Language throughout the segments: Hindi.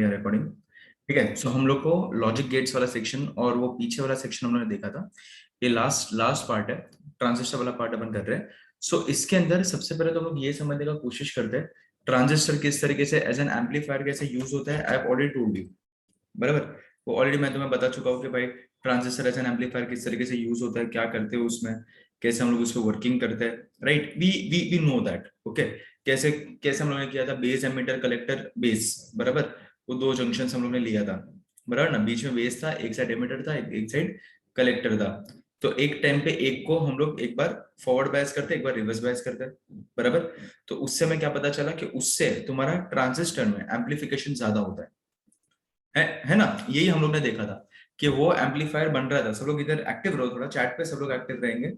रिकॉर्डिंग। ठीक है, सो हम लोग को लॉजिक गेट्स वाला सेक्शन और वो पीछे वाला सेक्शन हम लोगों ने देखा था। ये लास्ट लास्ट पार्ट है, ट्रांजिस्टर वाला पार्ट अपन कर रहे हैं। सो इसके अंदर सबसे पहले तो हम लोग ये समझने का कोशिश करते हैं ट्रांजिस्टर किस तरीके से एज एन एम्पलीफायर कैसे यूज होता है। I have already told you, बराबर। वो ऑलरेडी मैं तुम्हें बता चुका हूँ कि भाई ट्रांजिस्टर एज एन एम्पलीफायर किस तरीके से यूज होता है, क्या करते हो उसमें, कैसे हम लोग उसको वर्किंग करते हैं। Right, we know that. Okay, कैसे कैसे हम लोगों ने किया था, बेस एमीटर कलेक्टर बेस, बराबर। वो दो जंक्शन हम लोग ने लिया था, बराबर ना। बीच में बेस था, एक साइड एमीटर था, एक साइड कलेक्टर था। तो एक टाइम पे एक को हम लोग एक बार फॉरवर्ड बायस करते, एक बार रिवर्स बायस करते, बराबर। तो उससे हमें क्या पता चला कि उससे तुम्हारा ट्रांजिस्टर में एम्पलीफिकेशन ज्यादा होता है ना। यही हम लोग ने देखा था कि वो एम्पलीफायर बन रहा था। सब लोग इधर एक्टिव रहो, थोड़ा चैट पे सब लोग एक्टिव रहेंगे,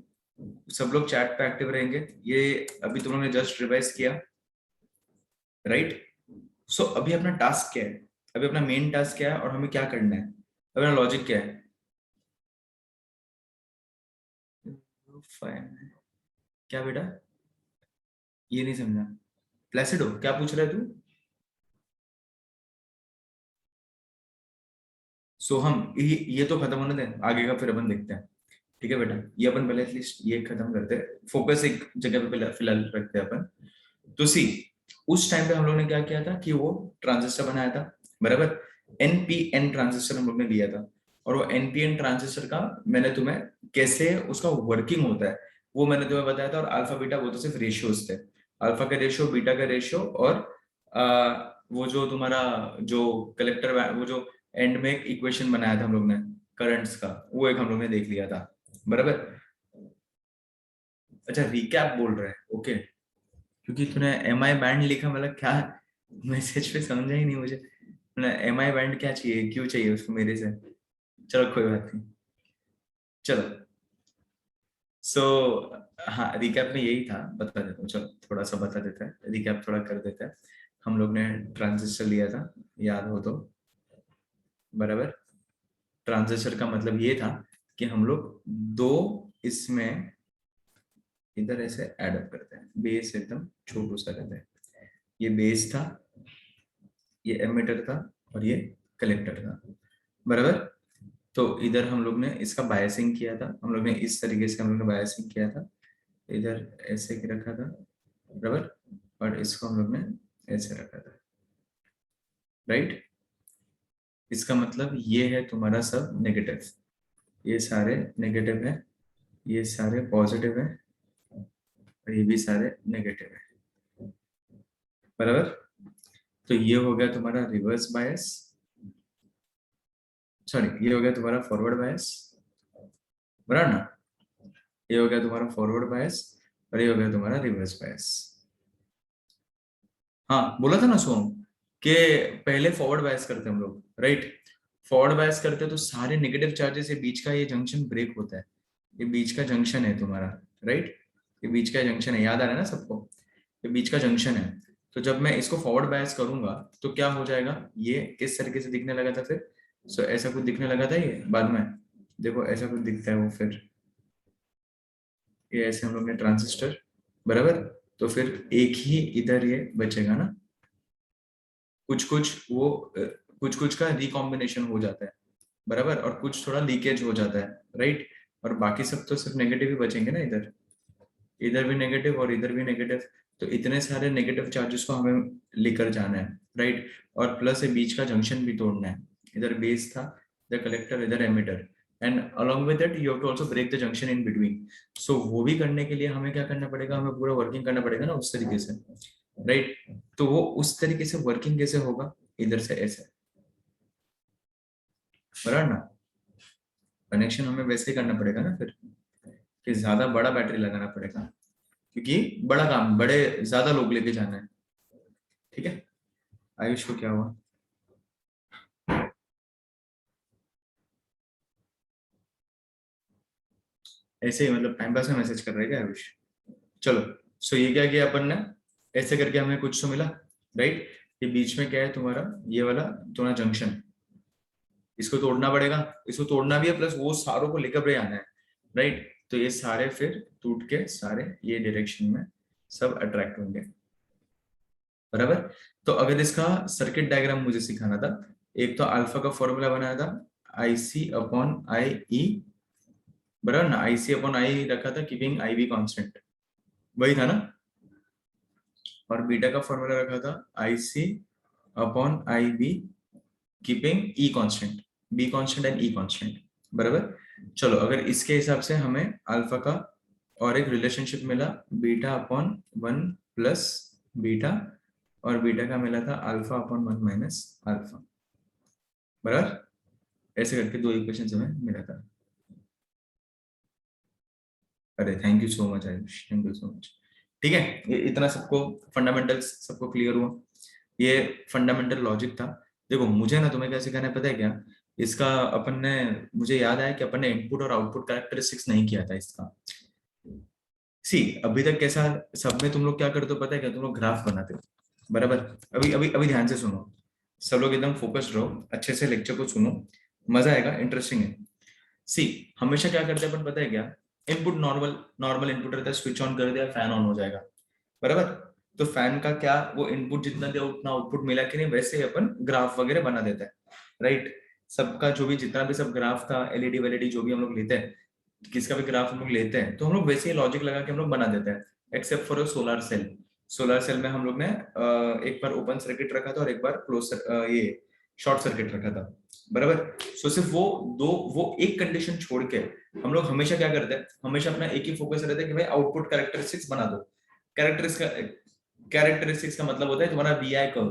सब लोग चैट पे एक्टिव रहेंगे। ये अभी तुम लोगों ने जस्ट रिवाइज किया, राइट। सो अभी अपना टास्क क्या है, अभी अपना मेन टास्क क्या है और हमें क्या करना है, अभी अपना लॉजिक क्या है। Fine. क्या बेटा, ये नहीं समझा। प्लेसिडो क्या पूछ रहा है तू। सो हम ये तो खत्म होने दें, आगे का फिर अपन देखते हैं। ठीक है बेटा, ये अपन पहले एटलीस्ट ये खत्म करते हैं, फोकस एक जगह पे फिलहाल रखते हैं अपन। तो सी, उस टाइम पे हम लोग ने क्या किया था कि वो ट्रांजिस्टर बनाया था, बराबर। एनपीएन ट्रांजिस्टर हम लोग ने लिया था, और वो एनपीएन ट्रांजिस्टर का मैंने तुम्हें कैसे उसका वर्किंग होता है वो मैंने तुम्हें बताया था। और अल्फा बीटा वो तो सिर्फ रेशियोज थे, अल्फा का रेशियो, बीटा का रेशियो, और वो जो तुम्हारा जो कलेक्टर, वो जो एंड में एक इक्वेशन बनाया था हम लोग ने करंट्स का, वो एक हम लोग ने देख लिया था, बराबर। अच्छा, रिकैप बोल रहे हैं, ओके। क्योंकि तूने एम आई बैंड लिखा, मतलब क्या मैसेज पे समझा ही नहीं मुझे। एम आई बैंड क्या चाहिए, क्यों चाहिए उसको मेरे से। चलो कोई बात नहीं, चलो। सो हाँ, रिकैप में यही था, बता देता हूँ, चलो थोड़ा सा बता देता है, रिकैप थोड़ा कर देता है। हम लोग ने ट्रांजिस्टर लिया था, याद हो तो, बराबर। ट्रांजिस्टर का मतलब ये था कि हम लोग दो इसमें इधर ऐसे ऐड अप करते हैं, बेस एकदम छोटू सा रहता है। ये बेस था, ये एमिटर था, और ये कलेक्टर था, बराबर। तो इधर हम लोग ने इसका बायसिंग किया था, हम लोग ने इस तरीके से हम लोग ने बायसिंग किया था, इधर ऐसे की रखा था, बराबर। और इसको हम लोग ने ऐसे रखा था, राइट। इसका मतलब ये है तुम्हारा सब नेगेटिव, ये सारे नेगेटिव है, ये सारे पॉजिटिव है, और ये भी सारे नेगेटिव है, बराबर। तो ये हो गया तुम्हारा रिवर्स बायस, सॉरी ये हो गया तुम्हारा फॉरवर्ड बायस, बराबर ना। ये हो गया तुम्हारा फॉरवर्ड बायस, और ये हो गया तुम्हारा रिवर्स बायस। हाँ बोला था ना सोम, कि पहले फॉरवर्ड बायस करते हम लोग, राइट। फॉरवर्ड बायस करते तो सारे नेगेटिव चार्जेस से बीच का ये जंक्शन ब्रेक होता है, ये बीच का जंक्शन है तुम्हारा, राइट। ये बीच का जंक्शन है, याद आ रहा है ना सबको, ये बीच का जंक्शन है। तो जब मैं इसको फॉरवर्ड बायस करूंगा तो क्या हो जाएगा, ये किस तरीके से दिखने लगा था फिर। सो ऐसा कुछ दिखने लगा था ये बाद में, देखो ऐसा कुछ दिखता है वो फिर, ये ऐसे हम लोग ने ट्रांजिस्टर, बराबर। तो फिर एक ही इधर ये बचेगा ना, कुछ कुछ वो कुछ कुछ का रिकॉम्बिनेशन हो जाता है, बराबर, और कुछ थोड़ा लीकेज हो जाता है, राइट। और बाकी सब तो सिर्फ नेगेटिव ही बचेंगे ना, इधर इधर भी नेगेटिव और इधर भी नेगेटिव। तो इतने सारे नेगेटिव चार्जेस को हमें लेकर जाना है, राइट। और प्लस ये बीच का जंक्शन भी तोड़ना है, इधर बेस था, इधर कलेक्टर, इधर emitter, and along with that you have to also break the junction in between। so वो भी करने के लिए हमें क्या करना पड़ेगा, हमें पूरा वर्किंग करना पड़ेगा ना उस तरीके से, राइट। तो वो उस तरीके से वर्किंग कैसे होगा, इधर से ऐसे, बराबर ना। कनेक्शन हमें वैसे ही करना पड़ेगा ना फिर, कि ज्यादा बड़ा बैटरी लगाना पड़ेगा, क्योंकि बड़ा काम, बड़े ज्यादा लोग लेके जाना है। ठीक है, आयुष को क्या हुआ। ऐसे ही मतलब टाइम पास में मैसेज कर रहे हैं क्या आयुष। चलो, सो ये क्या किया अपन ने, ऐसे करके हमें कुछ तो मिला, राइट। ये बीच में क्या है तुम्हारा, ये वाला तुम्हारा जंक्शन, इसको तोड़ना पड़ेगा, इसको तोड़ना भी है, प्लस वो सारों को लेकर भी आना है, राइट। तो ये सारे फिर टूट के सारे ये डायरेक्शन में सब अट्रैक्ट होंगे, बराबर। तो अगर इसका सर्किट डायग्राम मुझे सिखाना था, एक तो अल्फा का फॉर्मूला बनाया था IC अपॉन IE, बराबर ना, IC अपॉन आई रखा था कीपिंग IV कांस्टेंट, वही था ना। और बीटा का फॉर्मूला रखा था IC upon IB keeping E constant, B constant and E constant, बराबर। चलो अगर इसके हिसाब से हमें अल्फा का और एक रिलेशनशिप मिला बीटा अपॉन 1 प्लस बीटा, और बीटा का मिला था अल्फा अपॉन 1 माइनस अल्फा, बराबर। ऐसे करके दो इक्वेशन हमें मिला था। अरे thank you so much Ayush, thank you so much. ठीक है, ये इतना सबको फंडामेंटल्स सबको क्लियर हुआ, ये फंडामेंटल लॉजिक था। देखो मुझे ना तुम्हें क्या सिखाना है पता है क्या, इसका अपन ने, मुझे याद आया कि अपन ने इनपुट और आउटपुट कैरेक्टरिस्टिक्स नहीं किया था इसका। सी अभी तक कैसा, सब में तुम लोग क्या करते हो पता है क्या, तुम लोग ग्राफ बनाते हो, बराबर। अभी अभी अभी ध्यान से सुनो, सब लोग एकदम फोकस्ड रहो, अच्छे से लेक्चर को सुनो, मजा आएगा, इंटरेस्टिंग है। सी हमेशा क्या करते हैं अपन पता है क्या, इनपुट नॉर्मल नॉर्मल इनपुट रहता है, स्विच ऑन कर दिया फैन ऑन हो जाएगा, बराबर। तो फैन का क्या, वो इनपुट जितना दिया उतना आउटपुट मिला कि नहीं, वैसे ही अपन ग्राफ वगैरह बना देता है, राइट। सबका जो भी जितना भी सब ग्राफ था, एलईडी वेलईडी जो भी हम लोग लेते हैं, किसका भी ग्राफ हम लोग लेते हैं तो हम लोग वैसे ही लॉजिक लगा के हम लोग बना देते हैं, except for solar cell. Solar cell में हम लोग ने एक बार ओपन सर्किट रखा था और एक बार क्लोज ये शॉर्ट सर्किट रखा था, बराबर। सो सिर्फ वो दो, वो एक कंडीशन छोड़ के हम लोग हमेशा क्या करते हैं, हमेशा अपना एक ही फोकस रहता है कि भाई आउटपुट कैरेक्टरिस्टिक्स बना दो। कैरेक्टरिस्टिक्स का मतलब होता है तुम्हारा VI कर्व,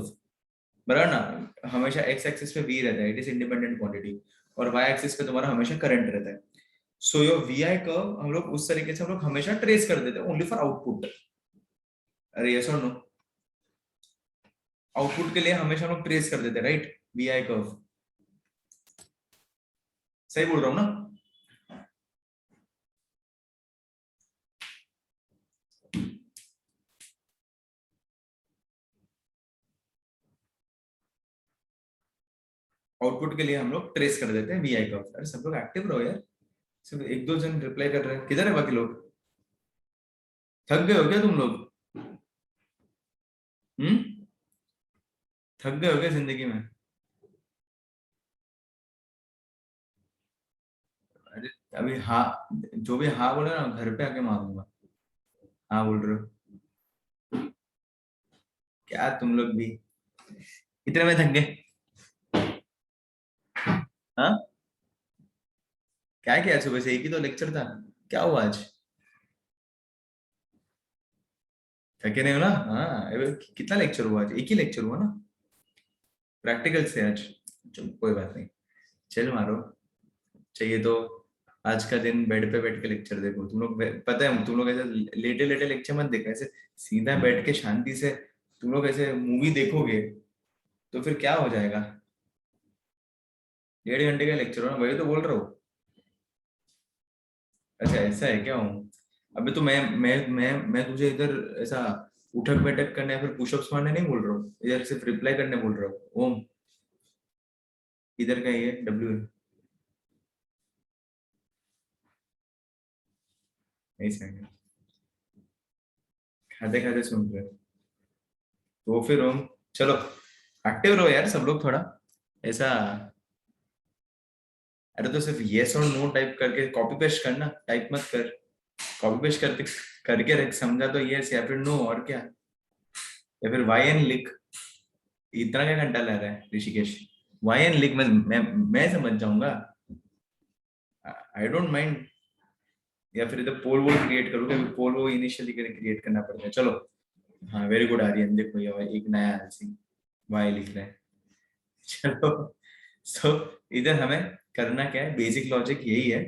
बराबर ना। हमेशा एक्स एक्सिस पे V रहता है, इट इज इंडिपेंडेंट क्वांटिटी, और वाई एक्सिस पे तुम्हारा हमेशा करंट रहता है। सो योर VI कर्व हम लोग उस तरीके से हम लोग हमेशा ट्रेस कर देते हैं ओनली फॉर आउटपुट। अरे यस और नो, आउटपुट के लिए हमेशा हम लोग ट्रेस कर देते हैं, राइट, VI कर्व। सही बोल रहा हूँ ना। आउटपुट के लिए हम लोग ट्रेस कर देते हैं VI कर्व। अरे सब लोग एक्टिव रहो यार, सिर्फ एक दो जन रिप्लाई कर रहे हैं, किधर है बाकी लोग, थक गए हो क्या तुम लोग? हम्म, थक गए हो क्या जिंदगी में? अरे अभी हाँ, जो भी हाँ बोले ना घर पे आके मारूंगा। हाँ बोल रहे हो क्या तुम लोग भी, कितने में थक गए? हाँ, क्या किया सुबह से, एक ही तो लेक्चर था, क्या हुआ आज? थके नहीं हो ना? हाँ अरे कितना लेक्चर हुआ आज, एक ही लेक्चर हुआ ना, प्रैक्टिकल से आज। चलो कोई बात नहीं, चल मारो। चाहिए तो आज का दिन बेड पे बैठ के लेक्चर देखो तुम लोग, पता है तुम लोग ऐसे लेटे लेटे लेक्चर मत देखो, ऐसे सीधा बैठ के शांति से तुम लोग ऐसे मूवी देखोगे तो फिर क्या हो जाएगा। 1.5 घंटे का लेक्चर हो ना, वही तो बोल रहा हूँ। अच्छा ऐसा है क्या हूँ? अबे तो मैं तुझे इधर ऐसा उठक बैठक करने या फिर पुशअप्स मारने नहीं बोल रहा हूँ, इधर सिर्फ रिप्लाई करने बोल रहा हूँ। ओम, इधर का ये W नहीं सही, खाते खाते सुन रहे हो। तो फिर ओम, चलो एक्टिव रहो यार सब लोग थोड़ा ऐसा। अरे तो सिर्फ यस और नो टाइप करके कॉपी पेस्ट करना, टाइप मत कर, कॉपी पेस्ट करते करके रख, समझा तो यस या फिर नो और क्या, या फिर YN लिख। इतना क्या घंटा लग रहा है ऋषिकेश, YN लिख, मैं समझ जाऊंगा, आई डोंट माइंड। या फिर इधर पोल वोल क्रिएट करूँ, क्योंकि पोल वो इनिशियली क्रिएट करना पड़ता है। चलो हाँ वेरी गुड आर्यन, देखो ये एक नया आंसर वाई लिख रहे हैं। चलो सो इधर हमें करना क्या है, बेसिक लॉजिक यही है।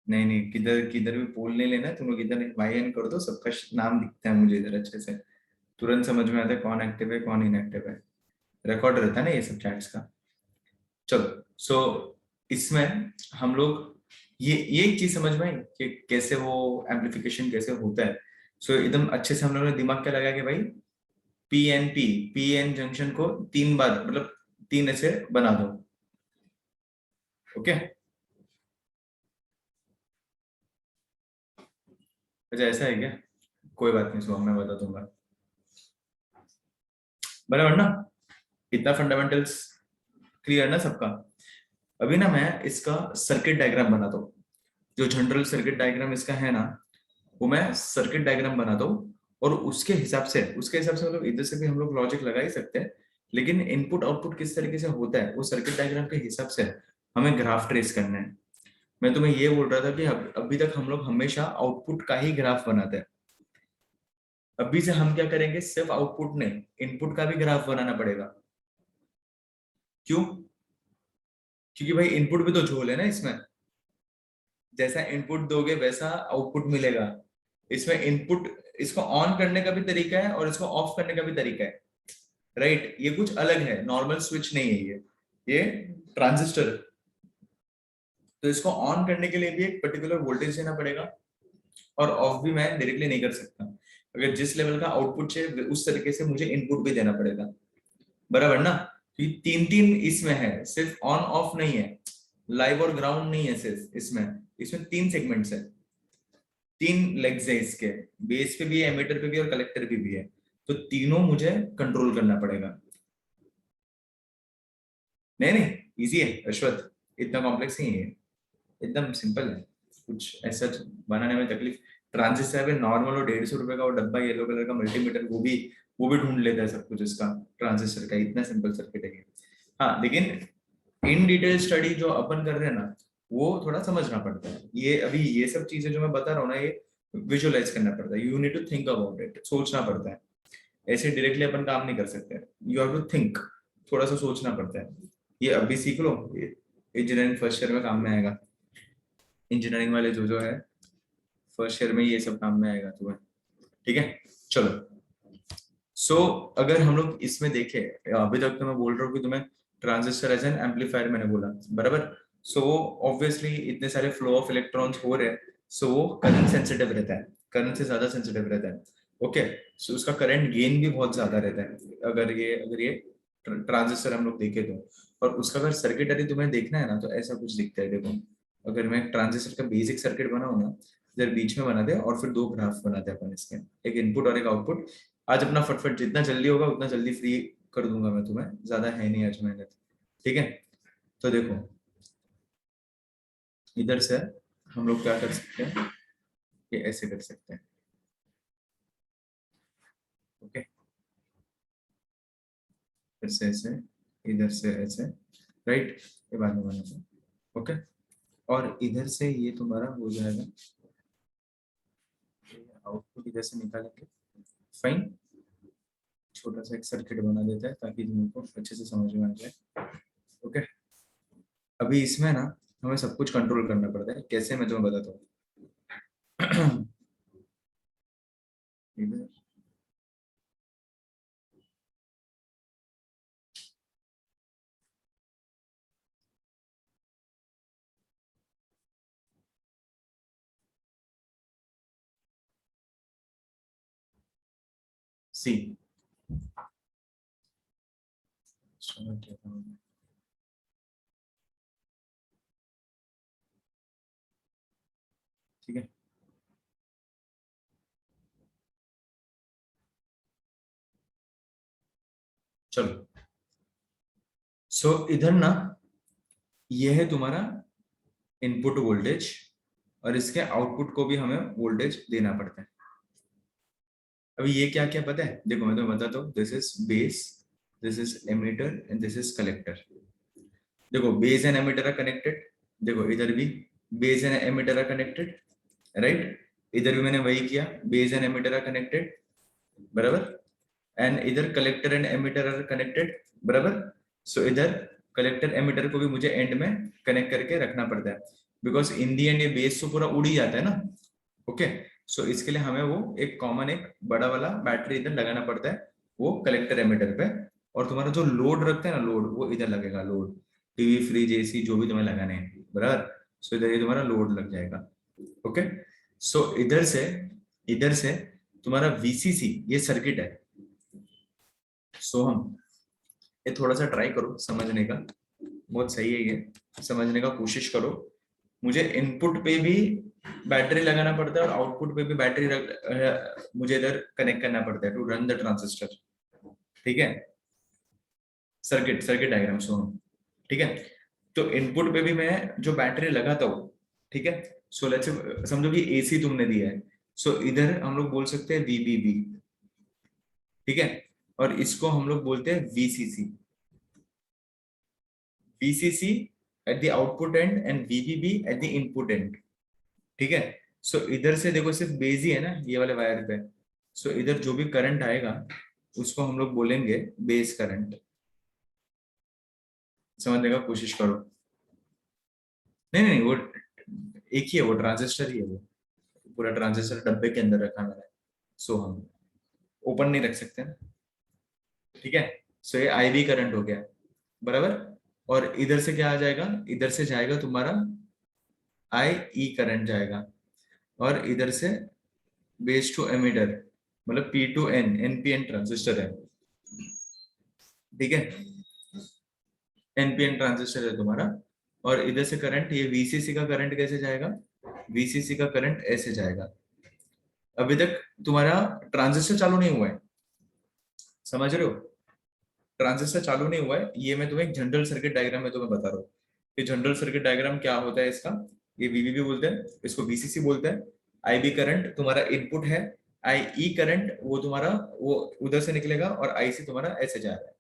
नहीं नहीं, किधर किधर भी पोल नहीं लेना है तुम लोग, इधर YN कर दो, सबका नाम दिखता है मुझे इधर अच्छे से, तुरंत समझ में आता है कौन एक्टिव है कौन इनएक्टिव है, रिकॉर्ड रहता है ना ये सब चैट्स का। चलो सो इसमें हम लोग ये एक चीज समझ में आई कि कैसे वो एम्पलीफिकेशन कैसे होता है। सो एकदम अच्छे से हम लोगों ने दिमाग क्या लगा कि भाई PN जंक्शन को 3 बार मतलब 3 ऐसे बना दो, ओके। अच्छा ऐसा है क्या, कोई बात नहीं, सो मैं बता दूंगा। बराबर ना? इतना फंडामेंटल्स क्लियर ना सबका? अभी ना मैं इसका सर्किट डायग्राम बनाता हूँ, जो जनरल सर्किट डायग्राम इसका है ना, वो मैं सर्किट डायग्राम बनाता हूँ, और उसके हिसाब से मतलब इधर से भी हम लोग लॉजिक लगा ही सकते हैं, लेकिन इनपुट आउटपुट किस तरीके से होता है वो सर्किट डायग्राम के हिसाब से हमें ग्राफ ट्रेस करना है। मैं तुम्हें ये बोल रहा था कि अभी तक हम लोग हमेशा आउटपुट का ही ग्राफ बनाते हैं, अभी से हम क्या करेंगे, सिर्फ आउटपुट नहीं, इनपुट का भी ग्राफ बनाना पड़ेगा। क्यों? क्योंकि भाई इनपुट भी तो झोल है ना इसमें, जैसा इनपुट दोगे वैसा आउटपुट मिलेगा। इसमें इनपुट, इसको ऑन करने का भी तरीका है और इसको ऑफ करने का भी तरीका है, राइट? ये कुछ अलग है, नॉर्मल स्विच नहीं है ये ट्रांजिस्टर। तो इसको ऑन करने के लिए भी एक पर्टिकुलर वोल्टेज देना पड़ेगा, और ऑफ भी मैं डायरेक्टली नहीं कर सकता। अगर जिस लेवल का आउटपुट चाहिए उस तरीके से मुझे इनपुट भी देना पड़ेगा, बराबर ना? ये तीन तीन इसमें है, सिर्फ ऑन ऑफ नहीं है, लाइव और ग्राउंड नहीं है सिर्फ इसमें। इसमें तीन सेगमेंट्स है, तीन लेग्स है इसके, बेस पे भी है, एमीटर पे भी और कलेक्टर पे भी है। तो तीनों मुझे कंट्रोल करना पड़ेगा। नहीं नहीं, इजी है अश्वथ, इतना कॉम्प्लेक्स नहीं है, एकदम सिंपल है, कुछ ऐसा बनाने में तकलीफ। ट्रांजिस्टर पे नॉर्मल और 150 रुपए का वो डब्बा येलो कलर का मल्टीमीटर, वो भी ढूंढ लेता है सब कुछ इसका, ट्रांजिस्टर का इतना सिंपल सर्किट है ये। हाँ, लेकिन इन डिटेल स्टडी जो अपन कर रहे हैं ना, वो थोड़ा समझना पड़ता है। ये अभी ये सब चीजें जो मैं बता रहा हूँ ना, ये विजुअलाइज करना पड़ता है, you need to think about it, सोचना पड़ता है। ऐसे डायरेक्टली अपन काम नहीं कर सकते, यू हैव टू थिंक, थोड़ा सा सोचना पड़ता है। ये अभी सीख लो, इंजीनियरिंग फर्स्ट ईयर में काम में आएगा। इंजीनियरिंग वाले जो है फर्स्ट ईयर में ये सब काम में आएगा तुम्हें, ठीक है? चलो, सो अगर हम लोग इसमें देखें, अभी तक तो मैं बोल रहा हूँ कि तुम्हें ट्रांजिस्टर एज एन एम्पलीफायर मैंने बोला, बराबर? सो ऑब्वियसली इतने सारे फ्लो ऑफ इलेक्ट्रॉन्स हो रहे हैं, सो वो करंट सेंसिटिव रहता है, करंट से ज्यादा सेंसिटिव रहता है। ओके, सो उसका करंट गेन भी बहुत ज्यादा रहता है, अगर ये ट्रांजिस्टर हम लोग देखें तो। और उसका अगर सर्किटरी तुम्हें देखना है ना, तो ऐसा कुछ दिखता है, देखो। अगर मैं ट्रांजिस्टर का बेसिक सर्किट बनाऊं ना, इधर बीच में बना दे और फिर दो ग्राफ बनाते हैं अपन इसके, एक इनपुट और एक आउटपुट। आज अपना फटफट जितना जल्दी होगा उतना जल्दी फ्री कर दूंगा मैं तुम्हें, ज्यादा है नहीं आज मेहनत, ठीक है? तो देखो, इधर से हम लोग क्या कर सकते हैं, ये ऐसे कर सकते हैं, ओके? फिर से ऐसे, इधर से ऐसे, राइट? ये बाद में बनाते, ओके? और इधर से ये तुम्हारा हो जाएगा, आउटपुट इधर से निकालेंगे, फाइन। छोटा सा एक सर्किट बना देता है ताकि तुमको अच्छे से समझ में आ जाए, ओके? अभी इसमें ना हमें सब कुछ कंट्रोल करना पड़ता है, कैसे मैं तुम्हें बताता हूँ। इधर सी, ठीक है? चलो, सो इधर ना ये है तुम्हारा इनपुट वोल्टेज, और इसके आउटपुट को भी हमें वोल्टेज देना पड़ता है। अभी ये क्या क्या पता है, देखो मैं तुम्हें बताता हूँ, this is base, this is emitter and this is collector. देखो base and emitter are connected, देखो इधर भी base and emitter are connected, right? इधर भी मैंने वही किया, base and emitter are connected, बराबर? एंड इधर collector and emitter are connected, बराबर? सो इधर कलेक्टर एमीटर को भी मुझे एंड में कनेक्ट करके रखना पड़ता है, बिकॉज इन दी एंड ये बेस तो पूरा उड़ ही जाता है ना, ओके? सो इसके लिए हमें वो एक कॉमन, एक बड़ा वाला बैटरी इधर लगाना पड़ता है, वो कलेक्टर एमीटर पे। और तुम्हारा जो लोड रखते हैं ना, लोड वो इधर लगेगा, लोड, टीवी फ्रिज एसी जो भी तुम्हें लगाने हैं, बराबर? सो इधर ये तुम्हारा लोड लग जाएगा, ओके? सो इधर से तुम्हारा वीसीसी ये सर्किट है। सो हम ये थोड़ा सा ट्राई करो समझने का, बहुत सही है ये, समझने का कोशिश करो। मुझे इनपुट पे भी बैटरी लगाना पड़ता है और आउटपुट पे भी बैटरी मुझे इधर कनेक्ट करना पड़ता है टू रन द ट्रांजिस्टर, ठीक है? सर्किट सर्किट डायग्राम सो हम, ठीक है। तो इनपुट पे भी मैं जो बैटरी लगाता हूँ, ठीक है। सो लेट्स समझो कि एसी तुमने दिया है, सो इधर हम लोग बोल सकते हैं वीबीबी, ठीक है। और इसको हम लोग बोलते हैं VCC, VCC at the output and and वीबीबी at the input and, ठीक है। सो इधर से देखो सिर्फ बेस ही है ना ये वाले वायर पे, सो इधर जो भी करंट आएगा उसको हम लोग बोलेंगे बेस करंट। समझने का कोशिश करो। नहीं नहीं वो एक ही है, वो ट्रांजिस्टर ही है, वो पूरा ट्रांजिस्टर डब्बे के अंदर रखा मैंने, सो हम ओपन नहीं रख सकते ना, ठीक है। सो ये आईवी करंट हो गया, बराबर। और इधर से क्या आ जाएगा, इधर से जाएगा तुम्हारा आई ई करंट जाएगा, और इधर से बेस टू एमिटर, मतलब P to N, NPN transistor है, ठीक है। एनपीएन ट्रांजिस्टर है तुम्हारा। और इधर से करंट, ये वीसीसी का करंट कैसे जाएगा, वीसीसी का करंट ऐसे जाएगा। अभी तक तुम्हारा ट्रांजिस्टर चालू नहीं हुआ है, समझ रहे हो। ट्रांजिस्टर चालू नहीं हुआ है, ये मैं तुम्हें एक जनरल सर्किट डायग्राम में तुम्हें बता रहा हूँ। ये जनरल सर्किट डायग्राम क्या होता है इसका, ये वीवीबी बोलते हैं, इसको वीसीसी बोलते हैं। आईबी करंट तुम्हारा इनपुट है, आई ई करंट वो तुम्हारा वो उधर से निकलेगा, और आईसी तुम्हारा ऐसे जा रहा है,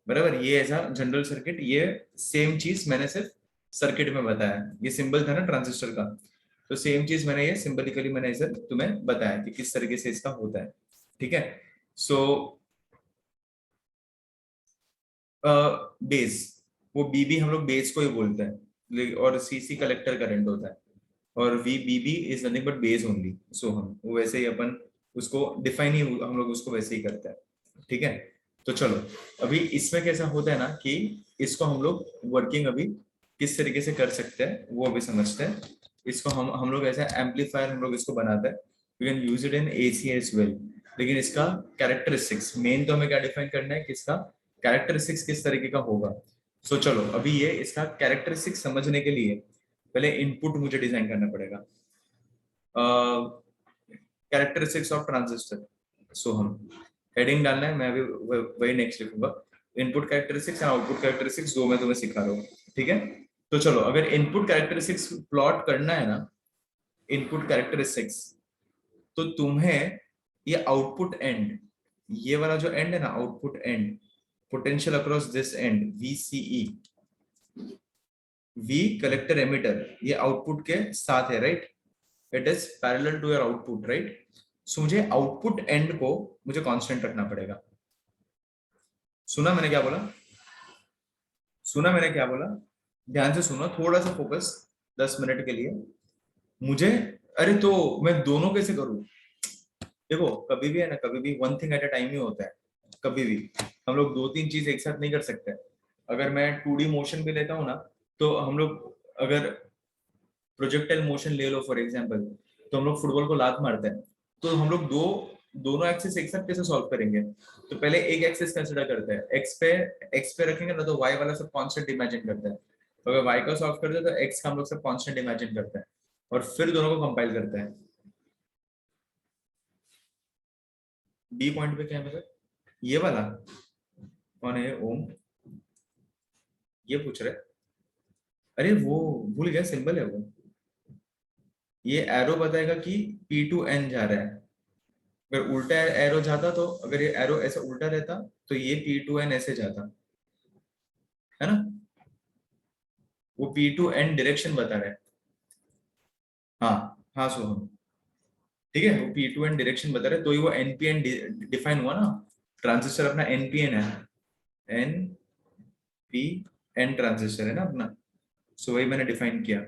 बराबर। ये ऐसा जनरल सर्किट, ये सेम चीज मैंने सिर्फ सर्किट में बताया। ये सिंबल था ना ट्रांजिस्टर का, तो सेम चीज मैंने ये सिंबलिकली मैंने इसे तुम्हें बताया कि किस तरीके से इसका होता है, ठीक है। सो बेस, वो बीबी हम लोग बेस को ही बोलते हैं, और सीसी कलेक्टर करंट होता है, और V BB is nothing but base only. So हम वो वैसे ही अपन उसको डिफाइन ही हम लोग उसको वैसे ही करते हैं, ठीक है। तो चलो अभी इसमें कैसा होता है ना कि इसको हम लोग वर्किंग अभी किस तरीके से कर सकते हैं वो अभी समझते हैं। इसको हम लोग ऐसा एम्पलीफायर हम लोग इसको बनाते हैं, you can use it in AC as well. लेकिन इसका कैरेक्टरिस्टिक्स मेन तो हमें क्या डिफाइन करना है कि इसका कैरेक्टरिस्टिक्स किस तरीके का होगा। सो चलो अभी ये इसका कैरेक्टरिस्टिक्स समझने के लिए पहले इनपुट मुझे डिजाइन करना पड़ेगा, कैरेक्टरिस्टिक्स ऑफ ट्रांजिस्टर। सो हम हेडिंग डालना है, मैं अभी वही नेक्स्ट लिखूंगा, input characteristics and output characteristics, दो मैं तुम्हें सिखा रहा हूँ, ठीक है। तो चलो अगर इनपुट कैरेक्टरिस्टिक्स प्लॉट करना है ना, इनपुट कैरेक्टरिस्टिक्स, तो तुम्हें ये आउटपुट एंड, ये वाला जो एंड है ना output end, potential across this end VCE, V collector emitter, ये आउटपुट के साथ है, right. It is parallel to your output, right. So मुझे आउटपुट एंड को मुझे कांस्टेंट रखना पड़ेगा। सुना मैंने क्या बोला, सुना मैंने क्या बोला, ध्यान से सुनो, थोड़ा सा फोकस 10 मिनट के लिए मुझे। अरे तो मैं दोनों कैसे करूं, देखो कभी भी है ना, कभी भी one thing at a time ही होता है, कभी भी हम लोग दो तीन चीज एक साथ नहीं कर सकते। अगर मैं 2D मोशन भी लेता हूँ ना, तो हम लोग अगर प्रोजेक्टाइल मोशन ले लो फॉर एग्जांपल, तो हम लोग फुटबॉल को लात मारते हैं, तो हम लोग दोनों एक्सिस एक साथ कैसे सॉल्व करेंगे। तो पहले एक एक्सिस कंसिडर करते हैं, एक्स पे रखेंगे ना, तो वाई वाला सब कांस्टेंट इमेजिन करते हैं। तो अगर वाई का सॉल्व करते हैं तो एक्स का हम लोग सब कांस्टेंट इमेजिन करते हैं, और फिर दोनों को कंपाइल करते हैं। बी पॉइंट पे क्या है मेरे, ये वाला कौन है, ओम, ये पूछ रहे। अरे वो भूल गया, सिंबल है वो, ये एरो बताएगा कि पी टू एन जा रहा है। अगर उल्टा एरो जाता, तो अगर ये एरो ऐसा उल्टा रहता तो ये पी टू एन ऐसे जाता, है ना। वो पी टू एन डायरेक्शन बता रहा है। हाँ हाँ सोहम, ठीक है, वो पी टू एन डायरेक्शन बता रहा है, तो ही वो एनपीएन डिफाइन हुआ ना। ट्रांजिस्टर अपना एनपीएन है, एन पी एन ट्रांजिस्टर है ना अपना। सो वही मैंने डिफाइन किया।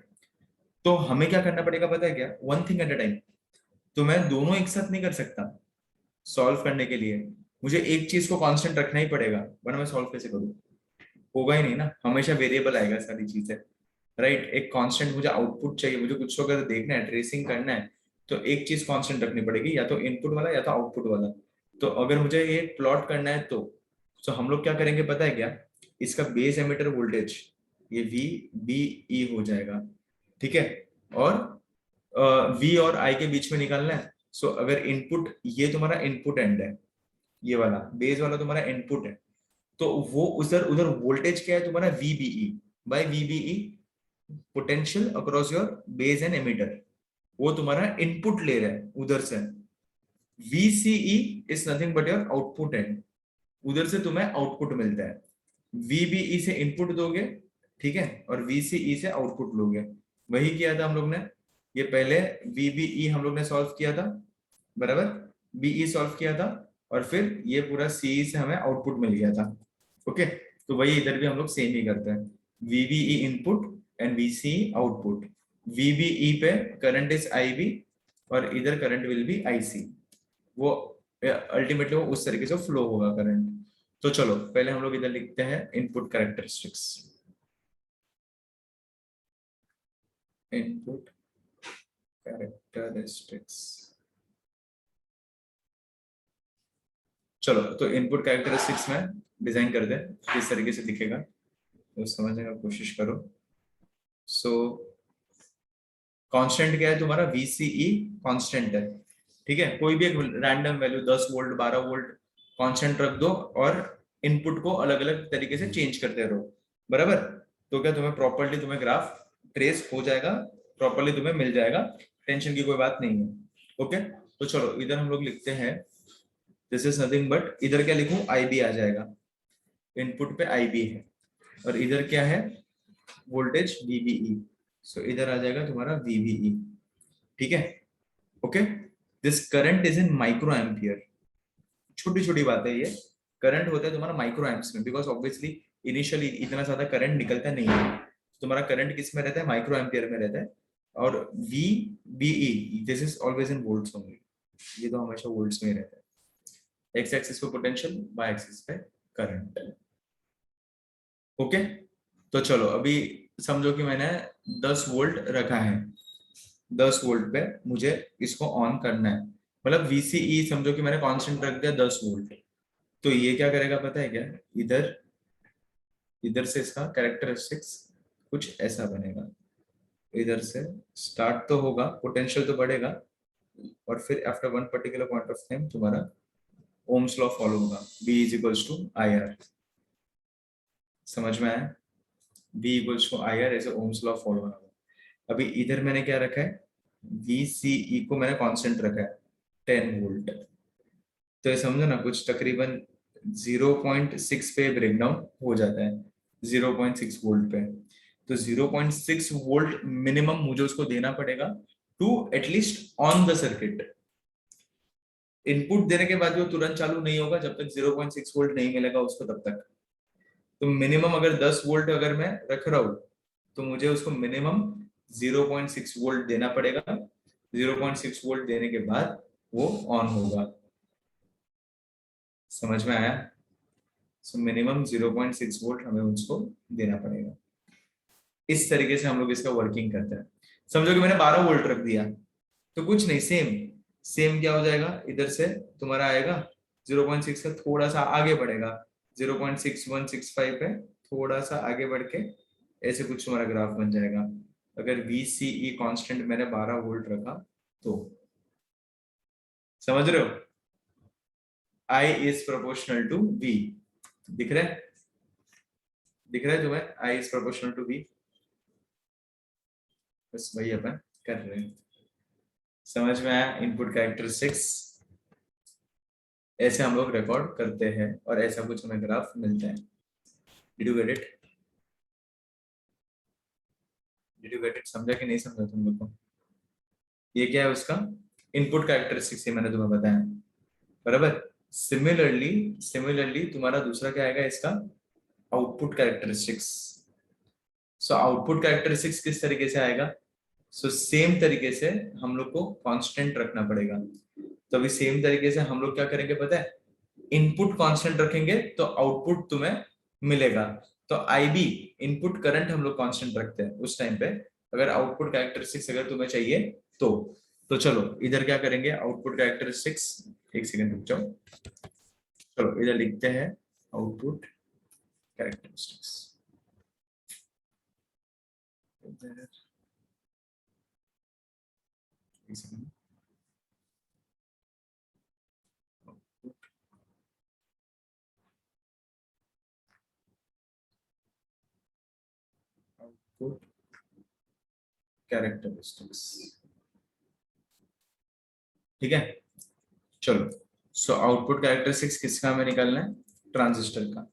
तो हमें क्या करना पड़ेगा पता है क्या, one thing at a time. तो मैं दोनों एक साथ नहीं कर सकता, सॉल्व करने के लिए मुझे एक चीज को कांस्टेंट रखना ही पड़ेगा, वरना मैं सॉल्व कैसे करूँ, होगा ही नहीं ना, हमेशा वेरिएबल आएगा सारी चीजें, राइट। एक कांस्टेंट मुझे आउटपुट चाहिए, मुझे कुछ तो अगर देखना है, ट्रेसिंग करना है, तो एक चीज कांस्टेंट रखनी पड़ेगी, या तो इनपुट वाला या तो आउटपुट वाला। तो अगर मुझे ये प्लॉट करना है तो हम लोग क्या करेंगे पता है क्या, इसका बेस एमिटर वोल्टेज ये वी बी ई हो जाएगा, ठीक है। और वी और आई के बीच में निकालना है। सो अगर इनपुट, ये तुम्हारा इनपुट एंड है, ये वाला बेस वाला तुम्हारा इनपुट है, तो वो उधर उधर वोल्टेज क्या है तुम्हारा, VBE by VBE, potential across your base and emitter, वो तुम्हारा इनपुट ले रहा है उधर से। VCE is nothing but your output and, उधर से तुम्हें आउटपुट मिलता है। VBE से इनपुट दोगे, ठीक है, और VCE से आउटपुट लोगे। वही किया था हम लोग ने, ये पहले VBE हम लोग ने सॉल्व किया था, बराबर, BE सॉल्व किया था, और फिर ये पूरा CE से हमें आउटपुट मिल गया था। ओके, तो वही इधर भी हम लोग सेम ही करते हैं, VBE input and VCE output. VBE पे करंट इज IB और इधर करंट विल बी IC, वो अल्टीमेटली वो उस तरीके से फ्लो होगा करंट। तो चलो पहले हम लोग इधर लिखते हैं इनपुट कैरेक्टरिस्टिक्स, इनपुट कैरेक्टरिस्टिक्स। चलो तो इनपुट कैरेक्टरिस्टिक्स में डिजाइन कर दे, किस तरीके से दिखेगा तो समझने का कोशिश करो। सो कांस्टेंट क्या है तुम्हारा, VCE कांस्टेंट है, ठीक है, कोई भी एक random value 10 volt 12 volt constant रख दो और इनपुट को अलग अलग तरीके से चेंज करते रहो, बराबर। तो क्या तुम्हें प्रॉपर्ली तुम्हें ग्राफ ट्रेस हो जाएगा, प्रॉपर्ली तुम्हें मिल जाएगा, टेंशन की कोई बात नहीं है। ओके, तो चलो इधर हम लोग लिखते हैं दिस इज नथिंग बट, इधर क्या लिखूं, IB आ जाएगा, इनपुट पे IB है, और इधर क्या है, वोल्टेज VBE, सो इधर आ जाएगा तुम्हारा VBE, ठीक है। Okay, this current is in micro ampere, छोटी छोटी बात है ये, करंट होता है तुम्हारा माइक्रो एम्प्स में, बिकॉज ऑब्वियसली इनिशियली इतना ज्यादा करंट निकलता नहीं है, तुम्हारा करंट किस में रहता है, माइक्रो एम्पियर में रहता है। और VBE this is always in volts only, ये तो हमेशा वोल्ट्स में ही रहता है, एक्स एक्सिस पे पोटेंशियल, वाई एक्सिस पे करंट। ओके, तो चलो अभी समझो कि मैंने 10 वोल्ट रखा है, 10 वोल्ट पे मुझे इसको ऑन करना है, मतलब VCE समझो कि मैंने कांस्टेंट रख दिया 10 वोल्ट, तो ये क्या करेगा पता है क्या, इधर इधर से इसका कैरेक्टरिस्टिक्स कुछ ऐसा बनेगा, इधर से स्टार्ट तो होगा, पोटेंशियल तो बढ़ेगा, और फिर after one particular point of time तुम्हारा ओम्स लॉ फॉलो होगा, B is equals to IR, समझ में आया, B इक्वल्स टू IR, ऐसे ओम्स लॉ फॉलो होगा। अभी इधर मैंने क्या रखा है, VCE को मैंने कांस्टेंट रखा है 10 वोल्ट, तो ये समझो ना कुछ तकरीबन 0.6 पे ब्रेकडाउन हो जाता है, 0.6 वोल्ट पे, तो 0.6 वोल्ट मिनिमम मुझे उसको देना पड़ेगा to at least on the circuit. Input देने के बाद वो तुरंत चालू नहीं होगा जब तक 0.6 वोल्ट नहीं मिलेगा उसको, तब तक। तो मिनिमम अगर 10 वोल्ट अगर मैं रख रहा हूं, तो मुझे उसको मिनिमम 0.6 वोल्ट देना पड़ेगा, 0.6 वोल्ट देने के बाद वो ऑन होगा, समझ में आया। सो मिनिमम 0.6 वोल्ट हमें उसको देना पड़ेगा, इस तरीके से हम लोग इसका वर्किंग करते हैं। समझो कि मैंने 12 वोल्ट रख दिया, तो कुछ नहीं, सेम सेम क्या हो जाएगा, इधर से तुम्हारा आएगा 0.6 का थोड़ा सा आगे बढ़ेगा, 0.6165 पे थोड़ा सा आगे बढ़ के ऐसे कुछ तुम्हारा ग्राफ बन जाएगा, अगर VCE कांस्टेंट मैंने 12 वोल्ट रखा तो, समझ रहे हो, I is proportional to V, दिख रहा है, दिख रहा है तुम्हें, I is proportional to V, बस वही अपन कर रहे हैं। समझ में आया इनपुट कैरेक्टरिस्टिक्स, ऐसे हम लोग रिकॉर्ड करते हैं और ऐसा कुछ हमें ग्राफ मिलता है। Did you get it, did you get it, समझा कि नहीं समझा तुम लोग को, ये क्या है उसका इनपुट कैरेक्टरिस्टिक्स, ये मैंने तुम्हें बताया, बराबर। सिमिलरली सिमिलरली तुम्हारा दूसरा क्या आएगा इसका, output characteristics. So output characteristics किस तरीके से आएगा, सो सेम तरीके से हम लोग को कांस्टेंट रखना पड़ेगा, तो अभी सेम तरीके से हम लोग क्या करेंगे पता है, इनपुट कांस्टेंट रखेंगे तो आउटपुट तुम्हें मिलेगा। तो IB इनपुट करंट हम लोग कांस्टेंट रखते हैं उस टाइम पे, अगर आउटपुट कैरेक्टरिस्टिक्स अगर तुम्हें चाहिए तो। तो चलो इधर क्या करेंगे, आउटपुट कैरेक्टरिस्टिक्स, एक सेकंड रुक जाओ, चलो इधर लिखते हैं आउटपुट कैरेक्टरिस्टिक्स, आउटपुट कैरेक्टरिस्टिक्स, ठीक है। चलो, सो आउटपुट कैरेक्टरिस्टिक्स किसका हमें निकालना है? ट्रांजिस्टर का।